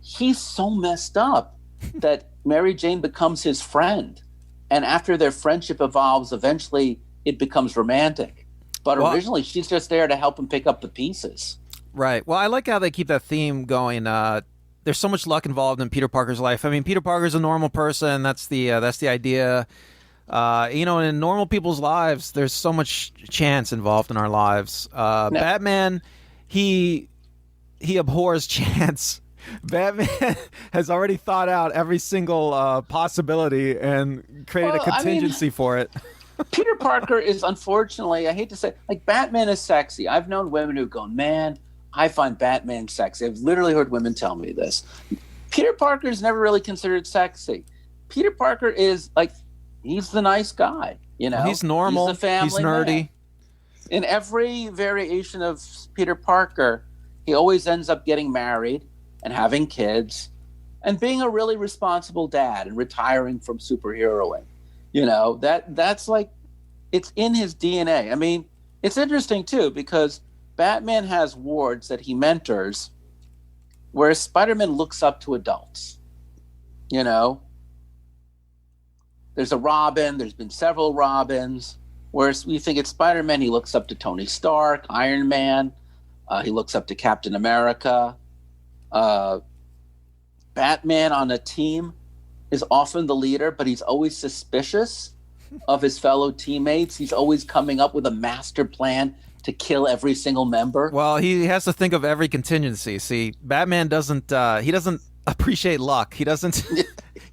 He's so messed up that Mary Jane becomes his friend, and after their friendship evolves, eventually it becomes romantic. But originally, she's just there to help him pick up the pieces. Right. Well, I like how they keep that theme going. There's so much luck involved in Peter Parker's life. I mean, Peter Parker's a normal person. That's the idea. In normal people's lives, there's so much chance involved in our lives. Batman, he abhors chance. Batman has already thought out every single possibility and created a contingency for it. Peter Parker is, unfortunately, I hate to say, like, Batman is sexy. I've known women who go, man, I find Batman sexy. I've literally heard women tell me this. Peter Parker is never really considered sexy. Peter Parker is, like, he's the nice guy, He's normal. He's the family He's nerdy. Man. In every variation of Peter Parker, he always ends up getting married and having kids and being a really responsible dad and retiring from superheroing. That's like, it's in his DNA. I mean, it's interesting too, because Batman has wards that he mentors, whereas Spider-Man looks up to adults. There's a Robin, there's been several Robins, whereas we think it's Spider-Man, he looks up to Tony Stark, Iron Man, he looks up to Captain America. Batman on a team is often the leader, but he's always suspicious of his fellow teammates. He's always coming up with a master plan to kill every single member. Well, he has to think of every contingency. See, Batman doesn't appreciate luck. He doesn't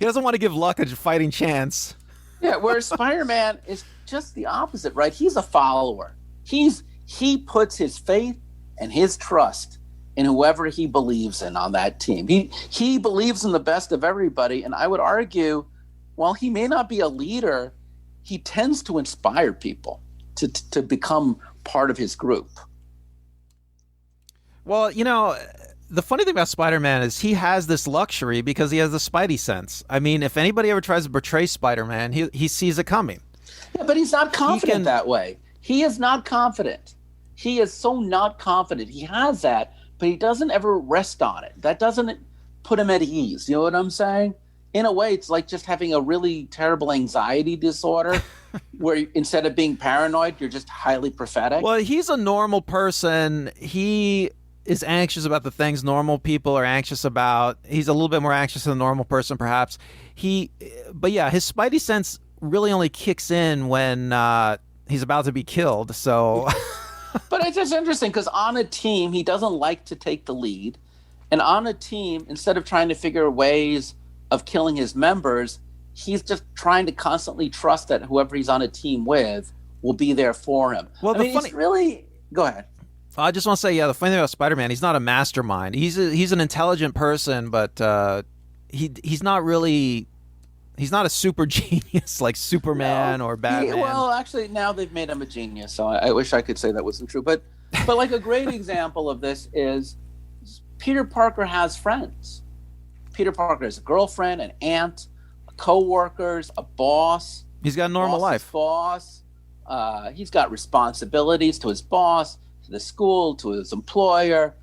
want to give luck a fighting chance. Yeah, whereas Spider-Man is just the opposite, right? He's a follower. He puts his faith and his trust in whoever he believes in on that team. He believes in the best of everybody, and I would argue, while he may not be a leader, he tends to inspire people to become part of his group. Well, the funny thing about Spider-Man is he has this luxury because he has the Spidey sense. I mean, if anybody ever tries to betray Spider-Man, he sees it coming. Yeah, but he's not confident that way. He is not confident. He is so not confident. He has that, but he doesn't ever rest on it. That doesn't put him at ease. You know what I'm saying? In a way, it's like just having a really terrible anxiety disorder where instead of being paranoid, you're just highly prophetic. Well, he's a normal person. He is anxious about the things normal people are anxious about. He's a little bit more anxious than a normal person, perhaps. But yeah, his Spidey sense really only kicks in when he's about to be killed. So... But it's just interesting because on a team, he doesn't like to take the lead. And on a team, instead of trying to figure ways of killing his members, he's just trying to constantly trust that whoever he's on a team with will be there for him. Well, it's really... Go ahead. I just want to say, the funny thing about Spider-Man, he's not a mastermind. He's an intelligent person, but he's not really... He's not a super genius like Superman or Batman. Well, actually, now they've made him a genius, so I wish I could say that wasn't true. But like a great example of this is Peter Parker has friends. Peter Parker has a girlfriend, an aunt, co-workers, a boss. He's got a normal life. Boss. He's got responsibilities to his boss, to the school, to his employer.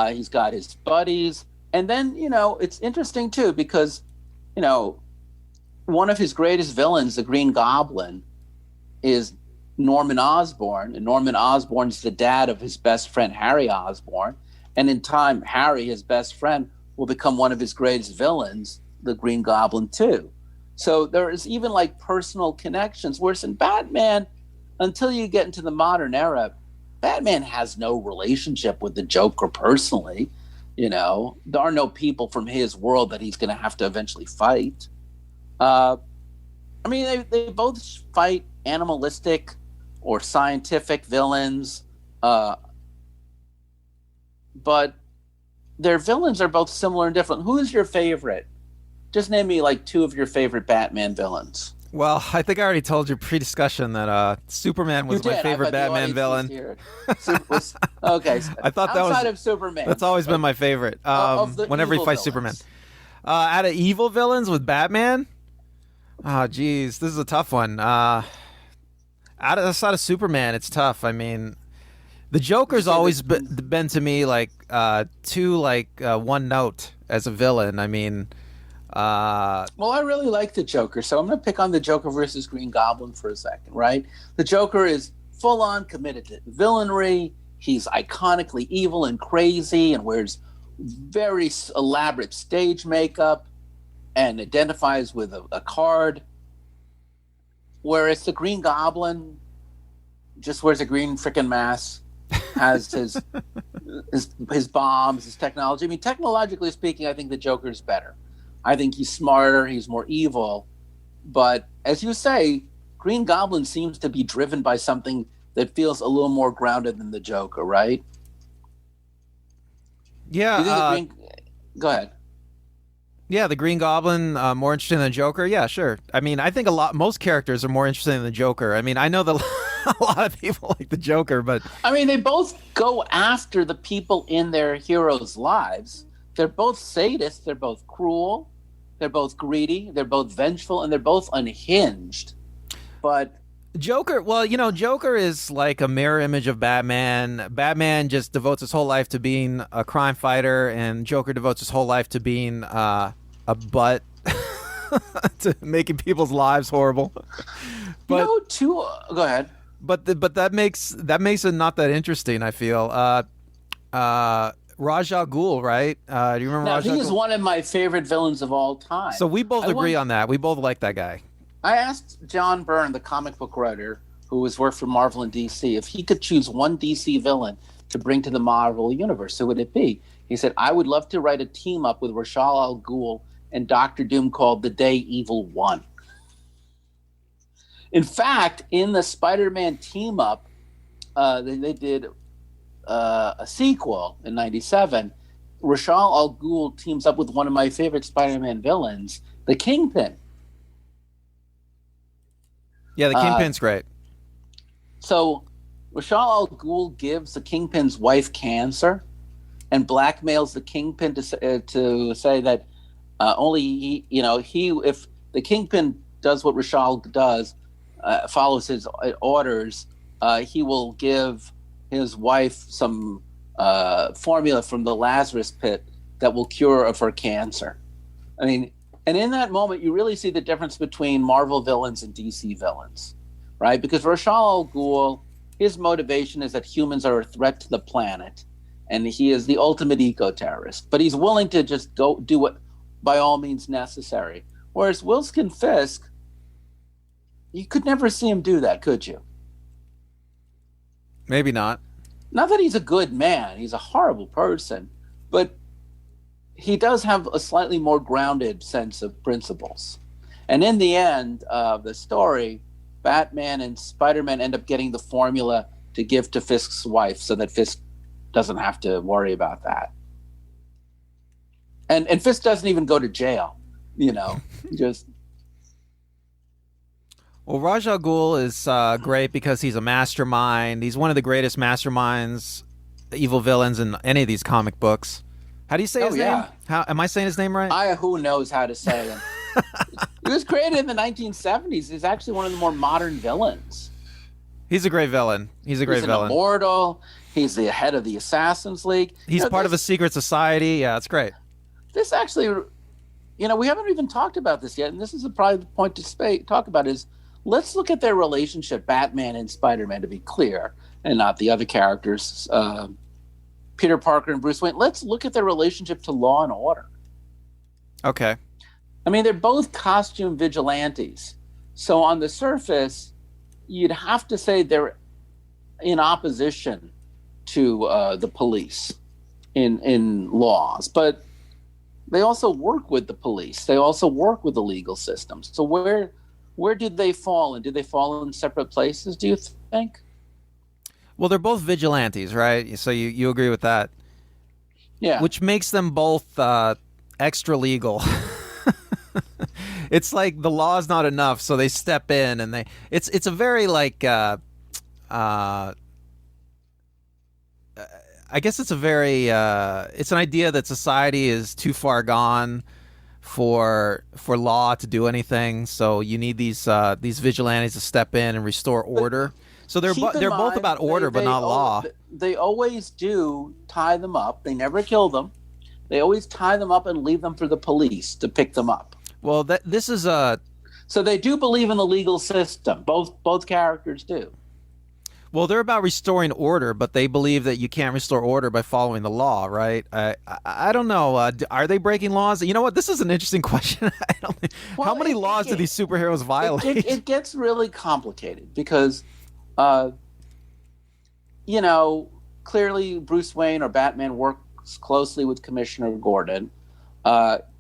He's got his buddies. And then, it's interesting, too, because, one of his greatest villains, the Green Goblin, is Norman Osborn. And Norman Osborn's the dad of his best friend, Harry Osborn. And in time, Harry, his best friend, will become one of his greatest villains, the Green Goblin, too. So there is even like personal connections. Whereas in Batman, until you get into the modern era, Batman has no relationship with the Joker personally. There are no people from his world that he's going to have to eventually fight. They both fight animalistic or scientific villains, but their villains are both similar and different. Who is your favorite? Just name me like two of your favorite Batman villains. Well, I think I already told you pre-discussion that Superman was my favorite Batman villain. Okay, I thought that was outside of Superman. That's always been my favorite. Whenever he fights villains. Superman, out of evil villains with Batman. Oh, geez, this is a tough one. Outside of Superman, it's tough. I mean, the Joker's always been to me like too one note as a villain. I mean. Well, I really like the Joker, so I'm going to pick on the Joker versus Green Goblin for a second, right? The Joker is full-on committed to villainry. He's iconically evil and crazy and wears very elaborate stage makeup and identifies with a card. Whereas the Green Goblin just wears a green freaking mask, has his bombs, his technology. I mean, technologically speaking, I think the Joker is better. I think he's smarter, he's more evil. But as you say, Green Goblin seems to be driven by something that feels a little more grounded than the Joker, right? Yeah. Go ahead. Yeah, the Green Goblin, more interesting than the Joker? Yeah, sure. I mean, I think most characters are more interesting than the Joker. I mean, I know that a lot of people like the Joker, but... I mean, they both go after the people in their heroes' lives. They're both sadists, they're both cruel. They're both greedy, they're both vengeful, and they're both unhinged. But Joker is like a mirror image of Batman. Batman just devotes his whole life to being a crime fighter, and Joker devotes his whole life to being a butt, to making people's lives horrible. But go ahead. But that makes it not that interesting, I feel. Ra's al Ghul, right? Do you remember Ra's al Ghul? He is one of my favorite villains of all time. So we both agree on that. We both like that guy. I asked John Byrne, the comic book writer who has worked for Marvel and DC, if he could choose one DC villain to bring to the Marvel universe, who would it be? He said, I would love to write a team up with Ra's al Ghul and Doctor Doom called The Day Evil Won. In fact, in the Spider-Man team up, they did a sequel in 97. Ra's al Ghul teams up with one of my favorite Spider-Man villains, the Kingpin. Yeah, the Kingpin's great. So Ra's al Ghul gives the Kingpin's wife cancer and blackmails the Kingpin to say that only if the Kingpin does what Ra's al does, follows his orders, he will give his wife some formula from the Lazarus pit that will cure of her cancer. I mean, and in that moment, you really see the difference between Marvel villains and DC villains, right? Because Ra's al Ghul, his motivation is that humans are a threat to the planet, and he is the ultimate eco-terrorist. But he's willing to just go do what, by all means necessary. Whereas Wilson Fisk, you could never see him do that, could you? Maybe not. Not that he's a good man. He's a horrible person. But he does have a slightly more grounded sense of principles. And in the end of the story, Batman and Spider-Man end up getting the formula to give to Fisk's wife so that Fisk doesn't have to worry about that. And Fisk doesn't even go to jail, just... Well, Ra's al Ghul is great because he's a mastermind. He's one of the greatest masterminds, evil villains in any of these comic books. How do you say his name? How am I saying his name right? Who knows how to say it? He was created in the 1970s. He's actually one of the more modern villains. He's a great villain. He's an immortal. He's the head of the Assassin's League. He's part of a secret society. Yeah, it's great. This actually, we haven't even talked about this yet, and this is probably the point to talk about is let's look at their relationship, Batman and Spider-Man, to be clear, and not the other characters, Peter Parker and Bruce Wayne. Let's look at their relationship to law and order. Okay. I mean, they're both costume vigilantes. So on the surface, you'd have to say they're in opposition to the police in laws. But they also work with the police. They also work with the legal system. So where did they fall? And did they fall in separate places, do you think? Well, they're both vigilantes, right? So you agree with that? Yeah. Which makes them both extra legal. It's like the law is not enough, so they step in and it's a very like I guess it's a very it's an idea that society is too far gone for law to do anything. So you need these vigilantes to step in and restore order. So they're both about order, but not law. They always do tie them up. They never kill them. They always tie them up and leave them for the police to pick them up. Well, this is a. So they do believe in the legal system. Both characters do. Well, they're about restoring order, but they believe that you can't restore order by following the law, right? I don't know. Are they breaking laws? You know what? This is an interesting question. How many laws do these superheroes violate? It gets really complicated because, clearly Bruce Wayne or Batman works closely with Commissioner Gordon.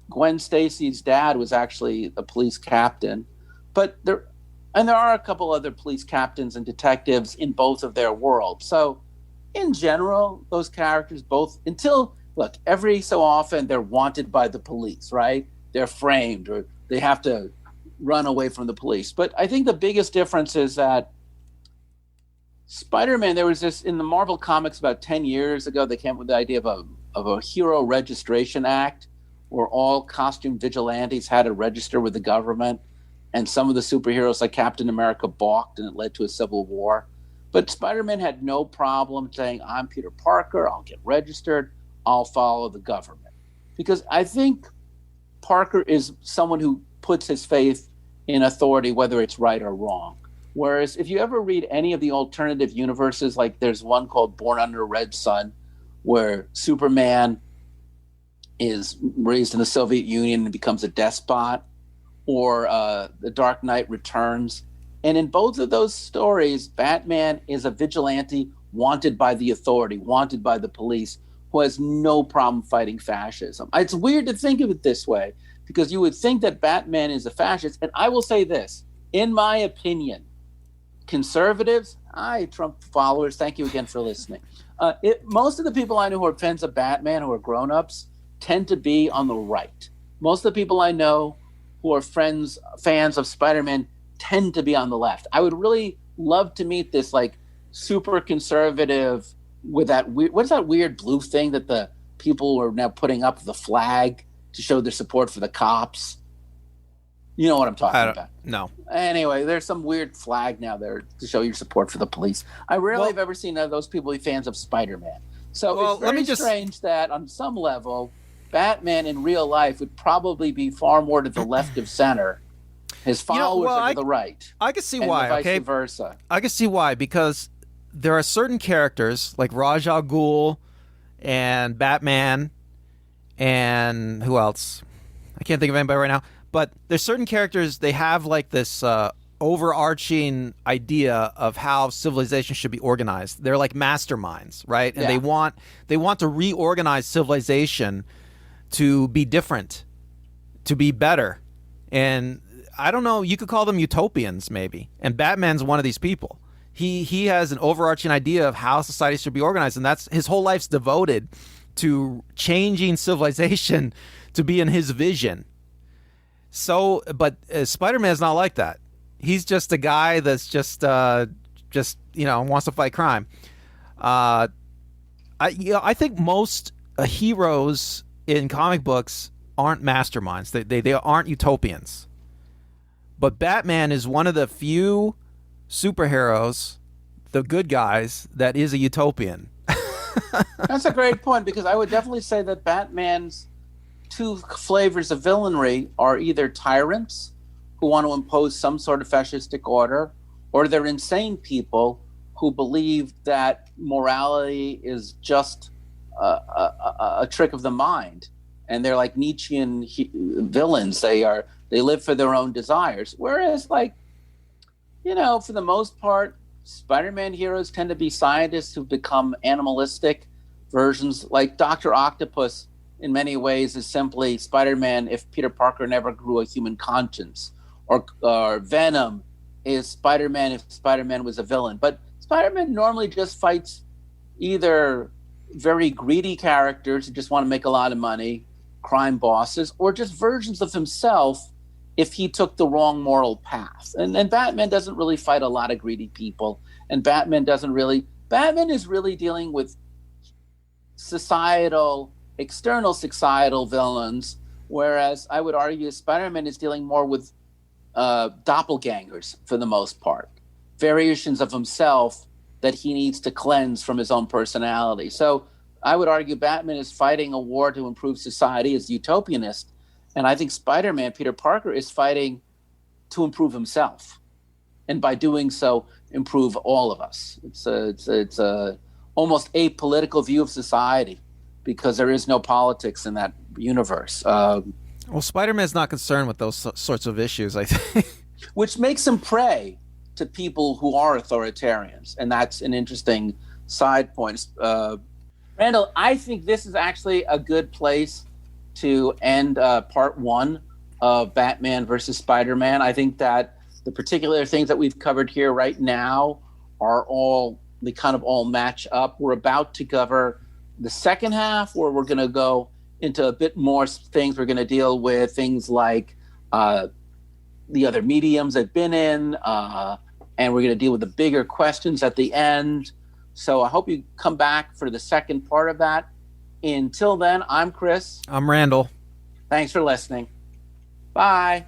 Gwen Stacy's dad was actually a police captain, but there are a couple other police captains and detectives in both of their worlds. So in general, those characters every so often they're wanted by the police, right? They're framed or they have to run away from the police. But I think the biggest difference is that Spider-Man, there was this in the Marvel comics about 10 years ago, they came up with the idea of a hero registration act where all costume vigilantes had to register with the government. And some of the superheroes like Captain America balked, and it led to a civil war. But Spider-Man had no problem saying, I'm Peter Parker, I'll get registered, I'll follow the government. Because I think Parker is someone who puts his faith in authority, whether it's right or wrong. Whereas if you ever read any of the alternative universes, like there's one called Born Under a Red Sun, where Superman is raised in the Soviet Union and becomes a despot, or The Dark Knight Returns. And in both of those stories, Batman is a vigilante wanted by the authority, wanted by the police, who has no problem fighting fascism. It's weird to think of it this way, because you would think that Batman is a fascist. And I will say this, in my opinion, conservatives, Trump followers, thank you again for listening. Most of the people I know who are fans of Batman, who are grown-ups, tend to be on the right. Most of the people I know who are fans of Spider-Man tend to be on the left. I would really love to meet this like super conservative with that what's that weird blue thing that the people are now putting up, the flag to show their support for the cops. You know what I'm talking about? No. Anyway, there's some weird flag now there to show your support for the police. I rarely have ever seen those people be fans of Spider-Man. So it's very strange that on some level, Batman in real life would probably be far more to the left of center. His followers are to the right. I can see why. Vice versa. I can see why, because there are certain characters like Ra's al Ghul and Batman and who else? I can't think of anybody right now. But there's certain characters, they have like this overarching idea of how civilization should be organized. They're like masterminds, right? And they want to reorganize civilization to be different, to be better. And I don't know, you could call them utopians maybe. And Batman's one of these people. He has an overarching idea of how society should be organized, and that's his whole life's devoted to changing civilization to be in his vision. So, but Spider-Man's not like that. He's just a guy that's just wants to fight crime. I think most heroes in comic books aren't masterminds. They aren't utopians. But Batman is one of the few superheroes the good guys that is a utopian. That's a great point, because I would definitely say that Batman's two flavors of villainry are either tyrants who want to impose some sort of fascistic order, or they're insane people who believe that morality is just a trick of the mind, and they're like Nietzschean villains. They live for their own desires. Whereas, like, for the most part, Spider-Man heroes tend to be scientists who've become animalistic versions. Like Dr. Octopus, in many ways, is simply Spider-Man if Peter Parker never grew a human conscience. Or Venom is Spider-Man if Spider-Man was a villain. But Spider-Man normally just fights either very greedy characters who just want to make a lot of money, crime bosses, or just versions of himself if he took the wrong moral path. And Batman doesn't really fight a lot of greedy people. And Batman is really dealing with external societal villains, whereas I would argue Spider-Man is dealing more with doppelgangers for the most part, variations of himself that he needs to cleanse from his own personality. So I would argue Batman is fighting a war to improve society as utopianist, and I think Spider-Man, Peter Parker, is fighting to improve himself, and by doing so, improve all of us. It's a almost apolitical view of society, because there is no politics in that universe. Well, Spider-Man's not concerned with those sorts of issues, I think. Which makes him prey to people who are authoritarians, and that's an interesting side point. Randall, I think this is actually a good place to end part one of Batman versus Spider-Man. I think that the particular things that we've covered here right now they kind of all match up. We're about to cover the second half, where we're going to go into a bit more things. We're going to deal with things like the other mediums they've been in, and we're going to deal with the bigger questions at the end. So I hope you come back for the second part of that. Until then, I'm Chris. I'm Randall. Thanks for listening. Bye.